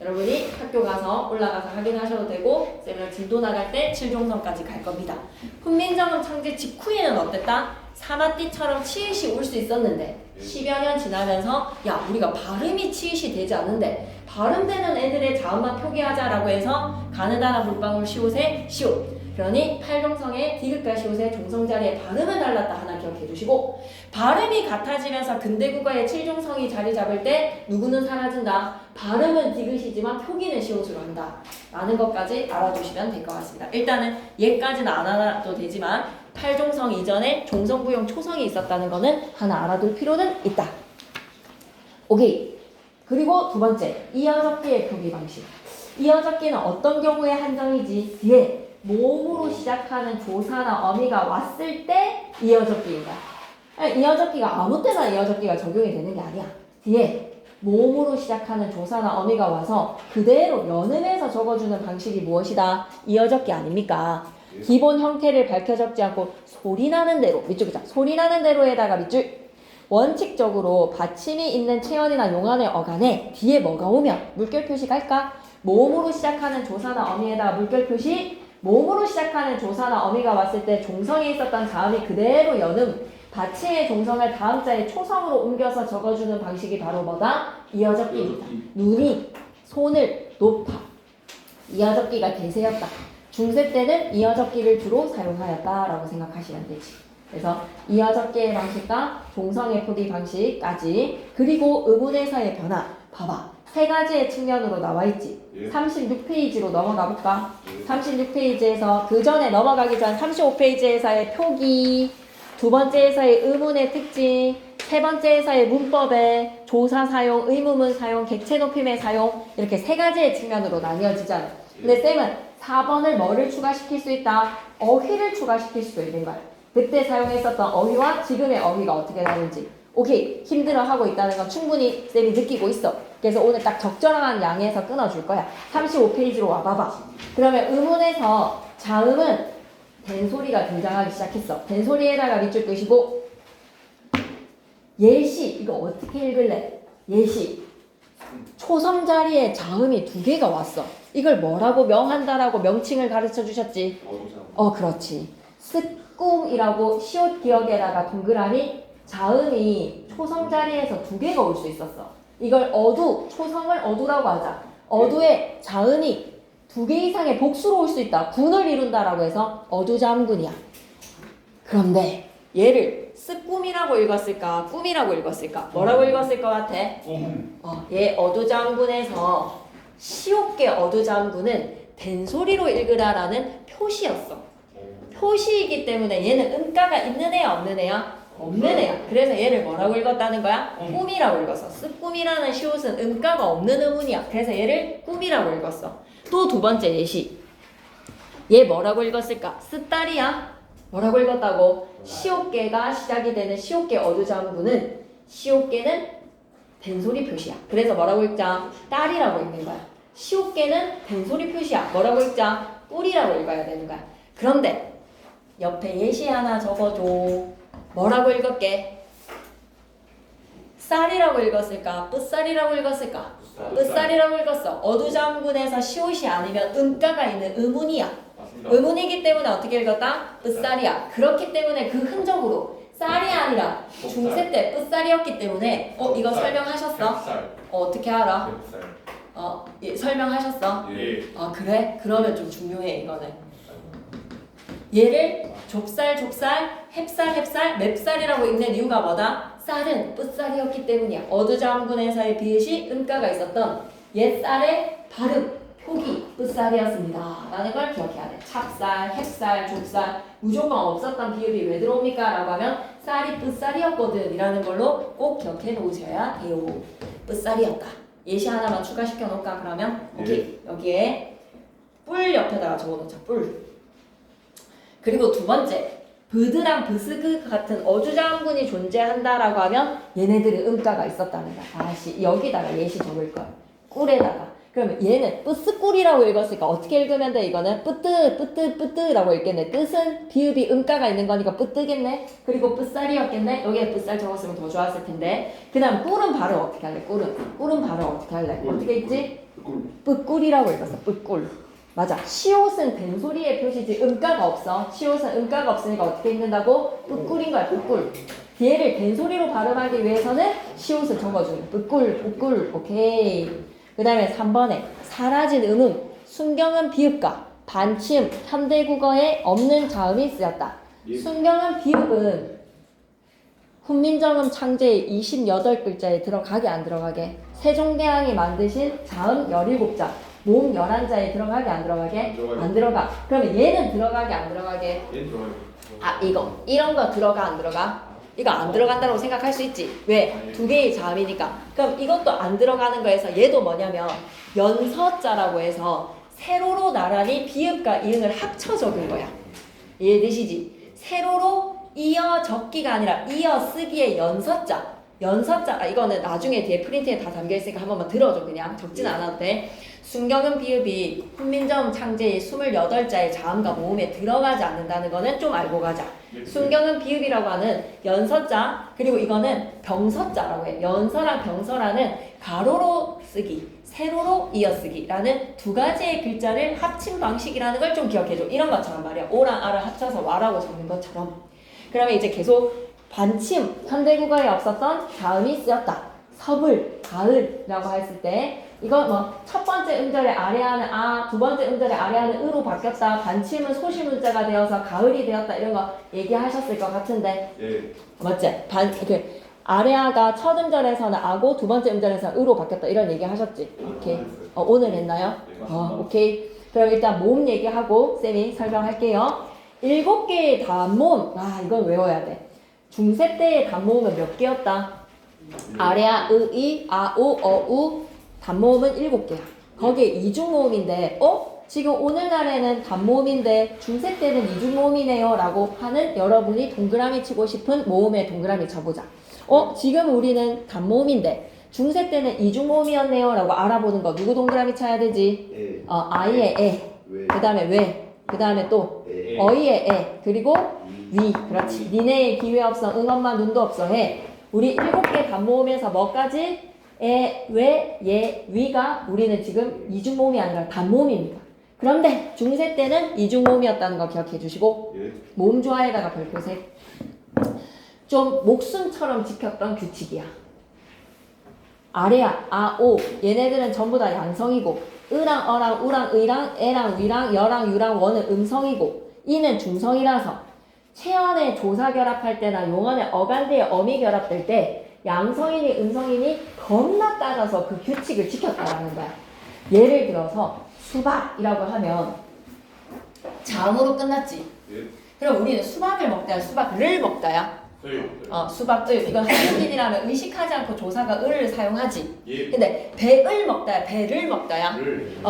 여러분이 학교 가서 올라가서 확인하셔도 되고 세미나 진도 나갈 때 7종성까지 갈 겁니다. 훈민정음 창제 직후에는 어땠다? 사마띠처럼 치읓이 올 수 있었는데 10여 년 지나면서 야 우리가 발음이 치읓이 되지 않는데 발음되는 애들의 자음만 표기하자라고 해서 가느다라 물방울 시옷의 시옷. 그러니 8종성의 디귿과 시옷의 종성 자리에 발음을 달랐다 하나 기억해 두시고 발음이 같아지면서 근대국어의 7종성이 자리 잡을 때 누구는 사라진다. 발음은 디귿이지만 표기는 시옷으로 한다. 라는 것까지 알아두시면 될 것 같습니다. 일단은 얘까지는 안 알아도 되지만 8종성 이전에 종성부용 초성이 있었다는 거는 하나 알아둘 필요는 있다. 오케이. 그리고 두 번째, 이어적기의 표기 방식. 이어적기는 어떤 경우에 한정이지? 뒤에 모음으로 시작하는 조사나 어미가 왔을 때 이어적기인 거야. 이어적기가 아무 때나 이어적기가 적용이 되는 게 아니야. 뒤에 모음으로 시작하는 조사나 어미가 와서 그대로 연음해서 적어주는 방식이 무엇이다? 이어적기 아닙니까? 기본 형태를 밝혀 적지 않고 소리나는 대로, 밑줄이자 소리나는 대로에다가 밑줄 원칙적으로 받침이 있는 체언이나 용언의 어간에 뒤에 뭐가 오면 물결 표시 갈까? 모음으로 시작하는 조사나 어미에다가 물결 표시, 모음으로 시작하는 조사나 어미가 왔을 때 종성에 있었던 자음이 그대로 연음, 받침의 종성을 다음자의 초성으로 옮겨서 적어주는 방식이 바로 뭐다? 이어적기입니다. 눈이 손을 높아. 이어적기가 대세였다. 중세 때는 이어적기를 주로 사용하였다라고 생각하시면 되지. 그래서 이어적기의 방식과 종성의 표기 방식까지 그리고 의문에서의 변화 봐봐. 세 가지의 측면으로 나와 있지. 36페이지로 넘어가 볼까? 36페이지에서 그 전에 넘어가기 전 35페이지에서의 표기, 두 번째에서의 의문의 특징, 세 번째에서의 문법의 조사 사용, 의문문 사용, 객체 높임의 사용 이렇게 세 가지의 측면으로 나뉘어지잖아. 근데 쌤은 4번을 뭐를 추가시킬 수 있다? 어휘를 추가시킬 수도 있는 거야. 그때 사용했었던 어휘와 지금의 어휘가 어떻게 다른지. 오케이, 힘들어하고 있다는 건 충분히 쌤이 느끼고 있어. 그래서 오늘 딱 적절한 양에서 끊어줄 거야. 35페이지로 와봐봐. 그러면 의문에서 자음은 된소리가 등장하기 시작했어. 된소리에다가 밑줄 끄시고 예시, 이거 어떻게 읽을래? 예시. 초성 자리에 자음이 두 개가 왔어. 이걸 뭐라고 명한다라고 명칭을 가르쳐 주셨지? 그렇지. 습꿈이라고 시옷 기억에다가 동그라미 자음이 초성 자리에서 두 개가 올 수 있었어. 이걸 어두, 초성을 어두라고 하자. 어두에 자음이 두 개 이상의 복수로 올 수 있다. 군을 이룬다라고 해서 어두자음군이야. 그런데 얘를 습꿈이라고 읽었을까? 꿈이라고 읽었을까? 뭐라고 읽었을 것 같아? 얘 어두자음군에서 시옷계 어두자음군은 된소리로 읽으라라는 표시였어. 표시이기 때문에 얘는 음가가 있는 애야 없는 애야? 없는 애야. 그래서 얘를 뭐라고 읽었다는 거야? 꿈이라고 읽었어. 습꿈이라는 시옷은 음가가 없는 의문이야. 그래서 얘를 꿈이라고 읽었어. 또 두 번째 예시. 얘 뭐라고 읽었을까? 습다리야. 뭐라고 읽었다고? 시옷계가 시작이 되는 시옷계 어두자음군은 시옷계는 된소리 표시야. 그래서 뭐라고 읽자? 딸이라고 읽는 거야. 시옷계는 된소리 표시야. 뭐라고 읽자? 뿔이라고 읽어야 되는 거야. 그런데 옆에 예시 하나 적어줘. 뭐라고 읽었게? 쌀이라고 읽었을까? 뿌쌀이라고 읽었을까? 뿌쌀이라고 읽었어. 어두자음군에서 시옷이 아니면 음가가 있는 의문이야. 의문이기 때문에 어떻게 읽었다? 뿌쌀이야. 그렇기 때문에 그 흔적으로 쌀이 아니라 중세 때 뿌쌀이었기 때문에 이거 설명하셨어? 어떻게 알아? 예, 설명하셨어? 예. 그래? 그러면 좀 중요해 이거는. 얘를 좁쌀, 햅쌀, 맵쌀이라고 읽는 이유가 뭐다? 쌀은 뿌쌀이었기 때문이야. 어두자음군에서의 비읍이 음가가 있었던 옛 쌀의 발음, 표기, 풋살이었습니다 라는 걸 기억해야 돼. 찹쌀, 햅쌀, 족쌀 무조건 없었던 비읍이 왜 들어옵니까? 라고 하면 쌀이 풋살이었거든 이라는 걸로 꼭 기억해 놓으셔야 해요. 풋살이었다. 예시 하나만 추가시켜 놓을까? 그러면 오케이. 여기에 뿔 옆에다가 적어놓자. 뿔. 그리고 두 번째, 브드랑 브스그 같은 어주자음군이 존재한다라고 하면 얘네들은 음가가 있었다는 거야. 다시 여기다가 예시 적을 거야. 꿀에다가. 그러면 얘는 뿌스꿀이라고 읽었으니까 어떻게 읽으면 돼? 이거는 뿌뜨라고 읽겠네. 뜻은 비읍이 음가가 있는 거니까 뿌뜨겠네. 그리고 뿌쌀이었겠네. 여기에 뿌쌀 적었으면 더 좋았을 텐데. 그 다음 꿀은 발음 어떻게 할래? 꿀은 발음 어떻게 할래? 어떻게 읽지? 뿌꿀이라고 읽었어. 뿌꿀. 맞아. 시옷은 된소리의 표시지 음가가 없어. 시옷은 음가가 없으니까 어떻게 읽는다고? 뿌꿀인 거야. 뿌꿀. 뒤에를 된소리로 발음하기 위해서는 시옷을 적어주는 거야. 뿌꿀. 오케이. 그 다음에 3번에 사라진 음음, 순경은 비읍가, 반침, 현대국어에 없는 자음이 쓰였다. 순경은 비읍은 훈민정음 창제의 28글자에 들어가게 안 들어가게? 세종대왕이 만드신 자음 17자, 모음 11자에 들어가게 안 들어가게? 안 들어가. 그러면 얘는 들어가게 안 들어가게? 얘 들어가요. 아 이런 거 들어가 안 들어가? 이거 안 들어간다고 생각할 수 있지. 왜? 두 개의 자음이니까. 그럼 이것도 안 들어가는 거에서 얘도 뭐냐면 연서자라고 해서 세로로 나란히 비읍과 이응을 합쳐 적은 거야. 이해되시지? 세로로 이어 적기가 아니라 이어 쓰기의 연서자. 이거는 나중에 뒤에 프린트에 다 담겨있으니까 한 번만 들어줘. 그냥 적진 않아도 돼. 순경은 비읍이 훈민정음 창제의 28자의 자음과 모음에 들어가지 않는다는 거는 좀 알고 가자. 순경은 비읍이라고 하는 연서자, 그리고 이거는 병서자라고 해. 연서랑 병서라는 가로로 쓰기, 세로로 이어쓰기라는 두 가지의 글자를 합친 방식이라는 걸 좀 기억해줘. 이런 것처럼 말이야. 오랑 아를 합쳐서 와라고 적는 것처럼. 그러면 이제 계속 반침, 현대국어에 없었던 자음이 쓰였다. 섭을, 가을이라고 했을 때 이거 뭐 첫 번째 음절에 아래하는 아, 두 번째 음절에 아래하는 으로 바뀌었다. 반침은 소시문자가 되어서 가을이 되었다. 이런 거 얘기하셨을 것 같은데. 예. 맞지? 아래아가 첫 음절에서는 아고 두 번째 음절에서는 으로 바뀌었다. 이런 얘기 하셨지? 오케이. 오늘 했나요? 오케이. 그럼 일단 모음 얘기하고 쌤이 설명할게요. 7개의 단모음. 아, 이건 외워야 돼. 중세 때의 단모음은 몇 개였다? 아래아, 으, 이, 아, 오, 어, 우. 단모음은 7개야. 거기에 이중모음인데, 지금 오늘날에는 단모음인데 중세 때는 이중모음이네요 라고 하는 여러분이 동그라미 치고 싶은 모음에 동그라미 쳐보자. 지금 우리는 단모음인데 중세 때는 이중모음이었네요 라고 알아보는 거 누구 동그라미 쳐야 되지? 아이의 에, 그 다음에 왜, 그 다음에 또 어이의 에, 그리고 위. 그렇지. 니네의 기회 없어, 응 엄마 눈도 없어 해. 우리 7개 단모음에서 뭐까지? 에, 왜, 예, 위가 우리는 지금 이중모음이 아니라 단모음입니다. 그런데 중세 때는 이중모음이었다는 거 기억해 주시고 모음 조화에다가 별표색. 좀 목숨처럼 지켰던 규칙이야. 아래야, 아, 오 얘네들은 전부 다 양성이고 으랑 어랑 우랑 의랑 애랑 위랑 여랑 유랑 원은 음성이고 이는 중성이라서 체언의 조사 결합할 때나 용언의 어간대의 어미 결합될 때 양성인이 음성인이 겁나 따져서 그 규칙을 지켰다라는 거야. 예를 들어서 수박이라고 하면 자음으로 끝났지. 그럼 우리는 수박을 먹다야 수박을 먹다야? 수박을. 이건 한국인이라면 의식하지 않고 조사가 을을 사용하지. 근데 배을 먹다야 배를 먹다야?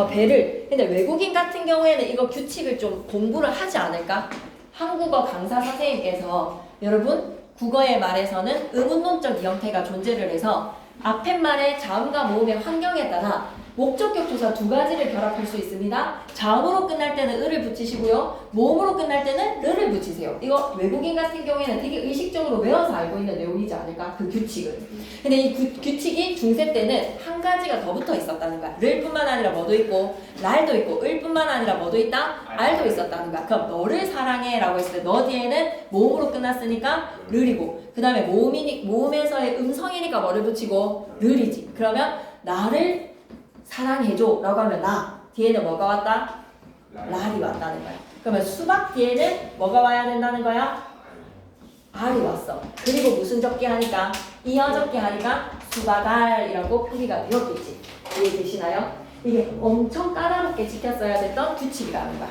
배를. 근데 외국인 같은 경우에는 이거 규칙을 좀 공부를 하지 않을까? 한국어 강사 선생님께서 여러분 국어의 말에서는 의문론적 형태가 존재를 해서 앞에 말의 자음과 모음의 환경에 따라 목적격 조사 두 가지를 결합할 수 있습니다. 자음으로 끝날 때는 을을 붙이시고요. 모음으로 끝날 때는 르를 붙이세요. 이거 외국인 같은 경우에는 되게 의식적으로 외워서 알고 있는 내용이지 않을까? 그 규칙을. 근데 이 규칙이 중세 때는 한 가지가 더 붙어 있었다는 거야. 를 뿐만 아니라 뭐도 있고 날도 있고 을 뿐만 아니라 뭐도 있다? 알도 있었다는 거야. 그럼 너를 사랑해 라고 했을 때 너 뒤에는 모음으로 끝났으니까 르이고 그 다음에 모음에서의 음성이니까 뭐를 붙이고 르이지. 그러면 나를 사랑해줘 라고 하면 나 뒤에는 뭐가 왔다? 랄이 왔다는 거야. 그러면 수박 뒤에는 뭐가 와야 된다는 거야? 알이 왔어. 그리고 무슨 적기 하니까? 이어 적기 하니까 수박알이라고 크기가 되었겠지. 이해되시나요? 이게 엄청 까다롭게 지켰어야 됐던 규칙이라는 거야.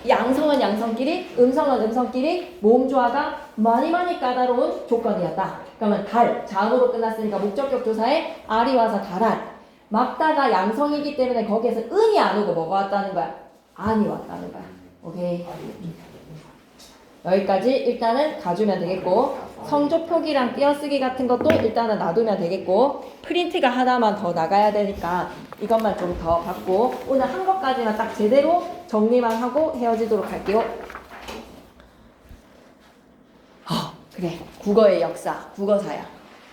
양성은 양성끼리, 음성은 음성끼리 모음 조화가 많이 까다로운 조건이었다. 그러면 달, 자음으로 끝났으니까 목적격 조사에 알이 와서 달알. 막다가 양성이기 때문에 거기에서 은이 안 오고 뭐가 왔다는 거야? 안이 왔다는 거야. 오케이. 여기까지 일단은 가주면 되겠고, 성조 표기랑 띄어쓰기 같은 것도 일단은 놔두면 되겠고, 프린트가 하나만 더 나가야 되니까 이것만 좀 더 받고, 오늘 한 것까지만 딱 제대로 정리만 하고 헤어지도록 할게요. 그래, 국어의 역사, 국어사야.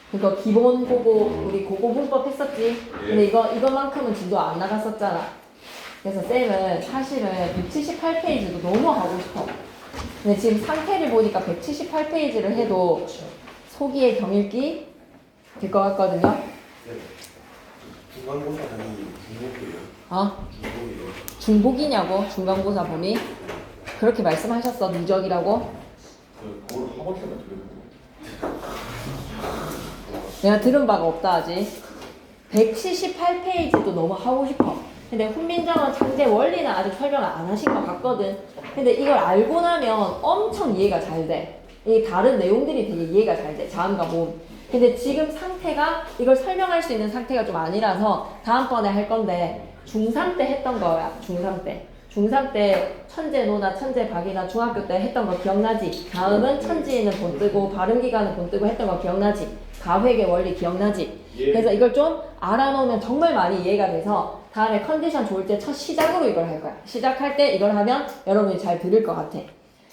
그거 기본 고고, 우리 고고 문법 했었지. 근데 이거만큼은 진도 안 나갔었잖아. 그래서 쌤은 사실은 178페이지도 너무 하고 싶어. 근데 지금 상태를 보니까 178페이지를 해도 소기의 경읽기 될 것 같거든요. 중간고사 범위 중복이에요. 중복이에요. 중복이냐고? 중간고사 범위? 그렇게 말씀하셨어, 누적이라고? 그걸 학원 때문에 들은 내가 들은 바가 없다 아직. 178페이지도 너무 하고 싶어. 근데 훈민정음 창제 원리는 아직 설명을 안 하신 것 같거든. 근데 이걸 알고 나면 엄청 이해가 잘 돼. 이 다른 내용들이 되게 이해가 잘 돼. 자음과 모음. 근데 지금 상태가 이걸 설명할 수 있는 상태가 좀 아니라서 다음번에 할 건데 중3 때 했던 거야. 중3 때. 중3 때 천재노나 천재박이나 중학교 때 했던 거 기억나지? 다음은 천지는 본뜨고 발음기가는 본뜨고 했던 거 기억나지? 가획의 원리 기억나지? 그래서 이걸 좀 알아놓으면 정말 많이 이해가 돼서 다음에 컨디션 좋을 때 첫 시작으로 이걸 할 거야. 시작할 때 이걸 하면 여러분이 잘 들을 것 같아.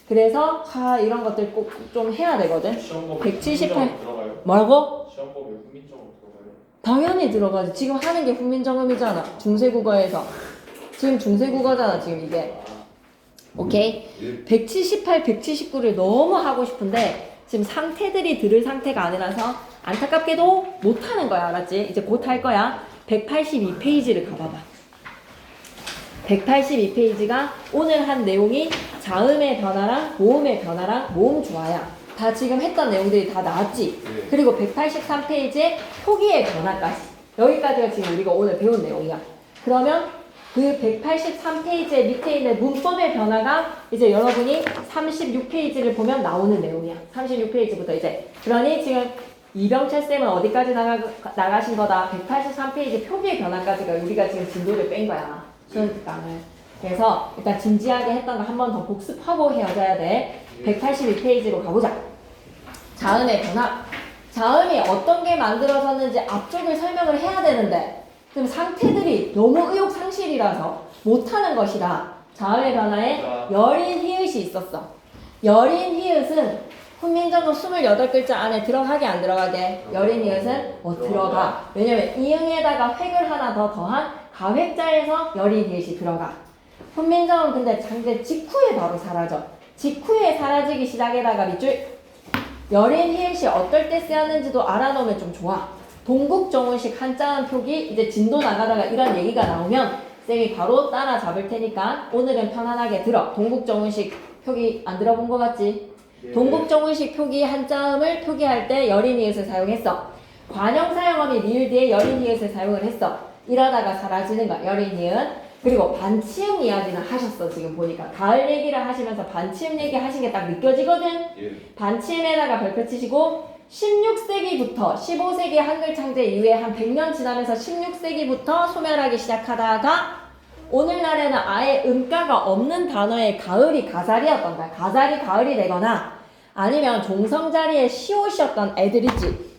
그래서 이런 것들 꼭 좀 해야 되거든. 178 들어가요? 뭐라고? 시험법에 훈민정음 들어가요? 당연히 들어가지. 지금 하는 게 훈민정음이잖아. 중세국어에서. 지금 중세국어잖아 지금 이게. 오케이? 178, 179를 너무 하고 싶은데 지금 상태들이 들을 상태가 아니라서 안타깝게도 못하는 거야. 알았지? 이제 곧 할 거야. 182페이지를 가봐봐. 182페이지가 오늘 한 내용이 자음의 변화랑 모음의 변화랑 모음 조화야. 다 지금 했던 내용들이 다 나왔지? 그리고 183페이지에 표기의 변화까지. 여기까지가 지금 우리가 오늘 배운 내용이야. 그러면 그 183페이지에 밑에 있는 문법의 변화가 이제 여러분이 36페이지를 보면 나오는 내용이야. 36페이지부터 이제. 그러니 지금 이병철 쌤은 어디까지 나가신 거다? 183페이지 표기의 변화까지가 우리가 지금 진도를 뺀 거야. 수능 특강을. 그래서 일단 진지하게 했던 거 한 번 더 복습하고 헤어져야 돼. 182페이지로 가보자. 자음의 변화. 자음이 어떤 게 만들어졌는지 앞쪽을 설명을 해야 되는데 지금 상태들이 너무 의욕상실이라서 못하는 것이라 자음의 변화에 여린 히읗이 있었어. 여린 히읗은 훈민정음 28글자 안에 들어가게 안 들어가게? 여린 히읗은 들어가. 왜냐면 이응에다가 획을 하나 더 더한 가획자에서 여린 히읗이 들어가. 훈민정음 근데 장제 직후에 바로 사라져. 직후에 사라지기 시작에다가 밑줄 여린 히읗이 어떨 때 쓰였는지도 알아놓으면 좀 좋아. 동국정운식 한자음 표기 이제 진도 나가다가 이런 얘기가 나오면 쌤이 바로 따라잡을 테니까 오늘은 편안하게 들어. 동국정운식 표기 안 들어본 거 같지? 동국정운식 표기 한자음을 표기할 때 여린 히읗을 사용했어. 관형사형어미 리을 뒤에 여린 히읗을 사용을 했어. 이러다가 사라지는 거야. 여린 히읗. 그리고 반치음 이야기는 하셨어. 지금 보니까 가을 얘기를 하시면서 반치음 얘기 하신 게 딱 느껴지거든. 반치음에다가 별표 치시고 16세기부터 15세기 한글 창제 이후에 한 100년 지나면서 16세기부터 소멸하기 시작하다가 오늘날에는 아예 음가가 없는 단어의 가을이 가살이었던 거야. 가살이 가을이 되거나 아니면 종성 자리에 시옷이었던 애들이지.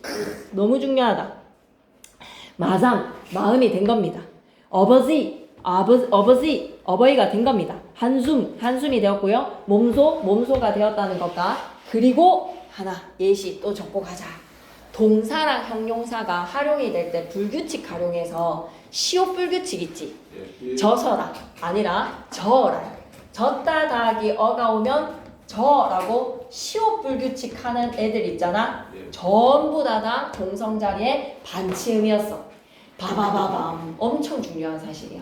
너무 중요하다. 마삼, 마음이 된 겁니다. 어버지, 어버이가 된 겁니다. 한숨이 되었고요. 몸소가 되었다는 것과 그리고 하나, 예시 또 적고 가자. 동사랑 형용사가 활용이 될 때 불규칙 활용해서 시옷 불규칙 있지? 저서라 아니라 저라. 졌다 다하기 어가 오면 저라고 시옷 불규칙 하는 애들 있잖아. 전부 다 동성 자리에 반치음이었어. 바바바밤. 엄청 중요한 사실이야.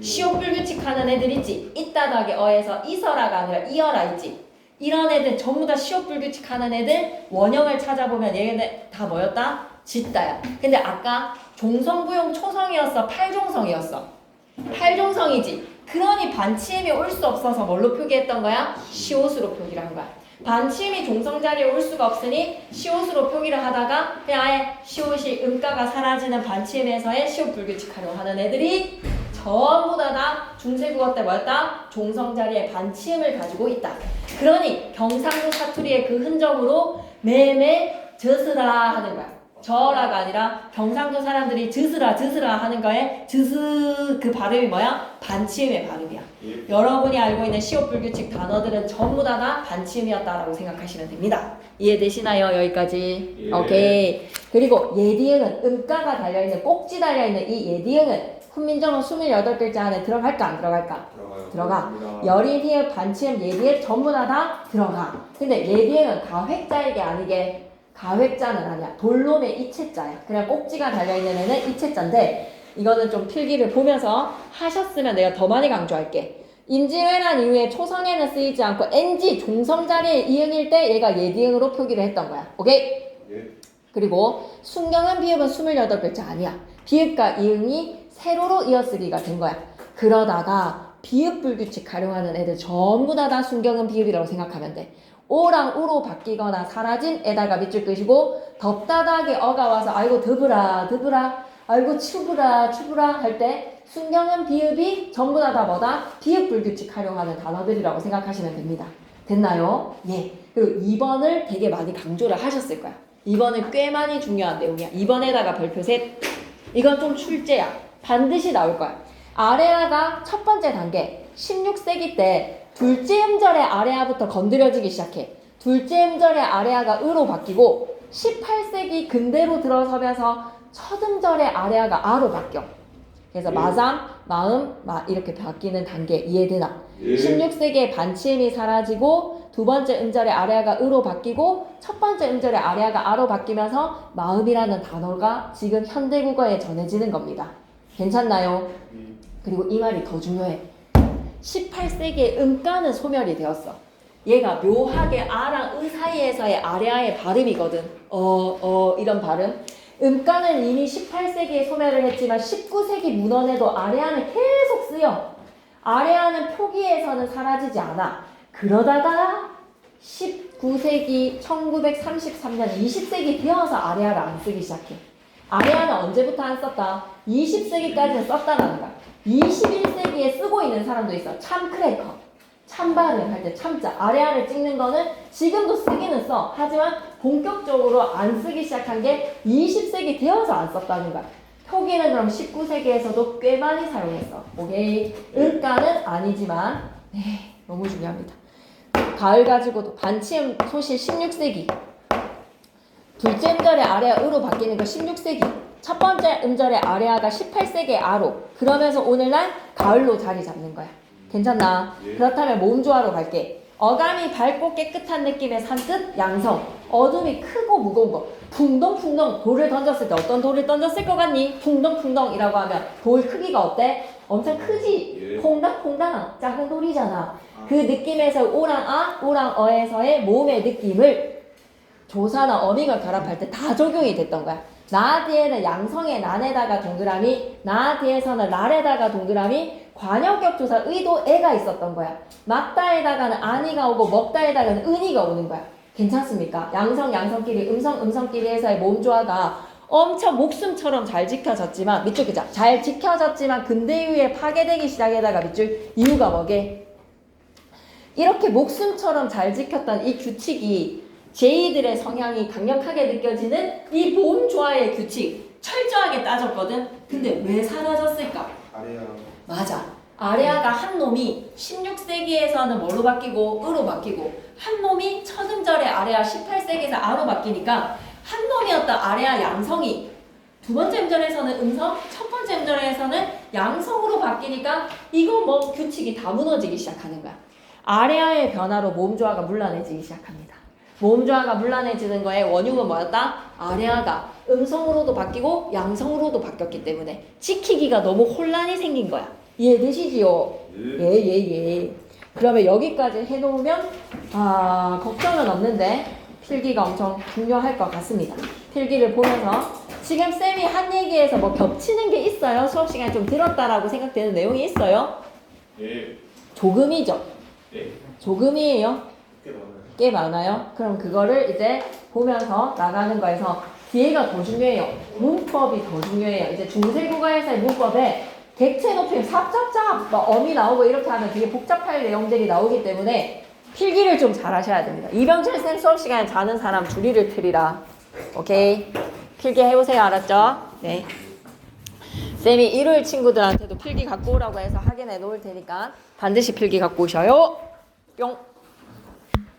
시옷 불규칙 하는 애들 있지? 있다 다하기 어에서 이서라가 아니라 이어라 있지? 이런 애들 전부 다 시옷 불규칙 하는 애들 원형을 찾아보면 얘네들 다 뭐였다? 짓다야. 근데 아까 종성부용 초성이었어? 팔종성이었어? 팔종성이지. 그러니 반치음이 올 수 없어서 뭘로 표기했던 거야? 시옷으로 표기를 한 거야. 반치음이 종성 자리에 올 수가 없으니 시옷으로 표기를 하다가 그냥 아예 시옷이 음가가 사라지는 반치음에서의 시옷 불규칙 활용하는 애들이 전부 다 중세국어 때 뭐였다? 종성 자리에 반치음을 가지고 있다. 그러니 경상도 사투리의 그 흔적으로 매매 젖으라 하는 거야. 저라가 아니라 경상도 사람들이 즈스라 하는 거에 즈스 그 발음이 뭐야? 반치음의 발음이야. 여러분이 알고 있는 시옷 불규칙 단어들은 전부 다 반치음이었다라고 생각하시면 됩니다. 이해되시나요? 여기까지? 오케이. 그리고 예디응은 음가가 달려있는 꼭지 달려있는 이 예디응은 훈민정음 28글자 안에 들어갈까 안 들어갈까? 들어가. 여린 히읗 반치음 예디응 전부 다 들어가. 근데 예디응은 가획자에게 아니게 가획자는 아니야. 돌놈의 이체자야. 그냥 꼭지가 달려있는 애는 이체자인데 이거는 좀 필기를 보면서 하셨으면 내가 더 많이 강조할게. 임진왜란 이후에 초성에는 쓰이지 않고 NG 종성 자리에 이응일 때 얘가 예디응으로 표기를 했던 거야. 오케이? 그리고 순경은 비읍은 28글자 아니야. 비읍과 이응이 세로로 이어쓰기가 된 거야. 그러다가 비읍 불규칙 활용하는 애들 전부 다 순경은 비읍이라고 생각하면 돼. 오랑 우로 바뀌거나 사라진 에다가 밑줄 끄시고 덥다닥에 어가 와서 아이고 더브라 아이고 추브라 할 때 순경은 비읍이 전부 다 뭐다? 비읍 불규칙 활용하는 단어들이라고 생각하시면 됩니다. 됐나요? 예. 그리고 2번을 되게 많이 강조를 하셨을 거야. 2번은 꽤 많이 중요한 내용이야. 2번에다가 별표 셋. 이건 좀 출제야. 반드시 나올 거야. 아래아가 첫 번째 단계 16세기 때 둘째 음절의 아래아부터 건드려지기 시작해. 둘째 음절의 아래아가 으로 바뀌고 18세기 근대로 들어서면서 첫 음절의 아래아가 아로 바뀌어. 그래서 마삼, 마음, 마 이렇게 바뀌는 단계 이해되나? 16세기에 반치음이 사라지고 두 번째 음절의 아래아가 으로 바뀌고 첫 번째 음절의 아래아가 아로 바뀌면서 마음이라는 단어가 지금 현대국어에 전해지는 겁니다. 괜찮나요? 그리고 이 말이 더 중요해. 18세기에 음가는 소멸이 되었어. 얘가 묘하게 아랑 으 사이에서의 아래아의 발음이거든. 이런 발음. 음가는 이미 18세기에 소멸을 했지만 19세기 문헌에도 아래아는 계속 쓰여. 아래아는 표기에서는 사라지지 않아. 그러다가 19세기 1933년 20세기 되어서 아래아를 안 쓰기 시작해. 아래아는 언제부터 안 썼다? 20세기까지는 썼다는 거야. 21세기에 쓰고 있는 사람도 있어. 참크래커. 참발음 할 때 참자. 아래아를 찍는 거는 지금도 쓰기는 써. 하지만 본격적으로 안 쓰기 시작한 게 20세기 되어서 안 썼다는 거야. 표기는 그럼 19세기에서도 꽤 많이 사용했어. 오케이. 음가는 아니지만 너무 중요합니다. 가을 가지고도 반치음 소실 16세기. 둘째 음절의 아래아 으로 바뀌는 거 16세기. 첫 번째 음절의 아래아가 18세기의 아로. 그러면서 오늘날 가을로 자리 잡는 거야. 괜찮나? 그렇다면 몸조화로 갈게. 어감이 밝고 깨끗한 느낌의 산뜻 양성. 어둠이 크고 무거운 거. 풍덩풍덩 돌을 던졌을 때 어떤 돌을 던졌을 것 같니? 풍덩풍덩이라고 하면 돌 크기가 어때? 엄청 크지? 콩닥콩닥 작은 돌이잖아. 그 느낌에서 오랑 어에서의 몸의 느낌을 조사나 어밍을 결합할 때 다 적용이 됐던 거야. 나 뒤에는 양성의 난에다가 동그라미, 나 뒤에서는 날에다가 동그라미, 관형격 조사 의도 애가 있었던 거야. 막다에다가는 아니가 오고 먹다에다가는 은이가 오는 거야. 괜찮습니까? 양성끼리 음성끼리 해서의 몸조화가 엄청 목숨처럼 잘 지켜졌지만 밑줄 그자 잘 지켜졌지만 근대 이후에 파괴되기 시작에다가 밑줄 이유가 뭐게? 이렇게 목숨처럼 잘 지켰던 이 규칙이 제2들의 성향이 강력하게 느껴지는 이 몸조화의 규칙 철저하게 따졌거든. 근데 왜 사라졌을까? 아래아. 맞아. 아래아가 한 놈이 16세기에서는 뭘로 바뀌고 으로 바뀌고 한 놈이 첫 음절의 아래아 18세기에서 아로 바뀌니까 한 놈이었던 아래아 양성이 두 번째 음절에서는 음성, 첫 번째 음절에서는 양성으로 바뀌니까 이거 뭐 규칙이 다 무너지기 시작하는 거야. 아래아의 변화로 몸조화가 물란해지기 시작합니다. 몸조화가 물란해지는 거에 원흉은 뭐였다? 아래아가 음성으로도 바뀌고 양성으로도 바뀌었기 때문에 지키기가 너무 혼란이 생긴 거야. 이해되시지요? 예. 그러면 여기까지 해놓으면 걱정은 없는데 필기가 엄청 중요할 것 같습니다. 필기를 보면서 지금 쌤이 한 얘기에서 뭐 겹치는 게 있어요? 수업 시간에 좀 들었다라고 생각되는 내용이 있어요? 네. 조금이죠. 네. 조금이에요. 꽤 많아요. 꽤 많아요. 그럼 그거를 이제 보면서 나가는 거에서 뒤에가 더 중요해요. 문법이 더 중요해요. 이제 중세국어에서의 문법에 객체 높임 삽잡잡 막 어미 나오고 이렇게 하면 되게 복잡할 내용들이 나오기 때문에 필기를 좀 잘 하셔야 됩니다. 이병철 쌤 수업 시간에 자는 사람 주리를 틀이라. 오케이. 필기 해보세요. 알았죠? 네. 쌤이 일요일 친구들한테도 필기 갖고 오라고 해서 확인해 놓을 테니까 반드시 필기 갖고 오셔요. 뿅.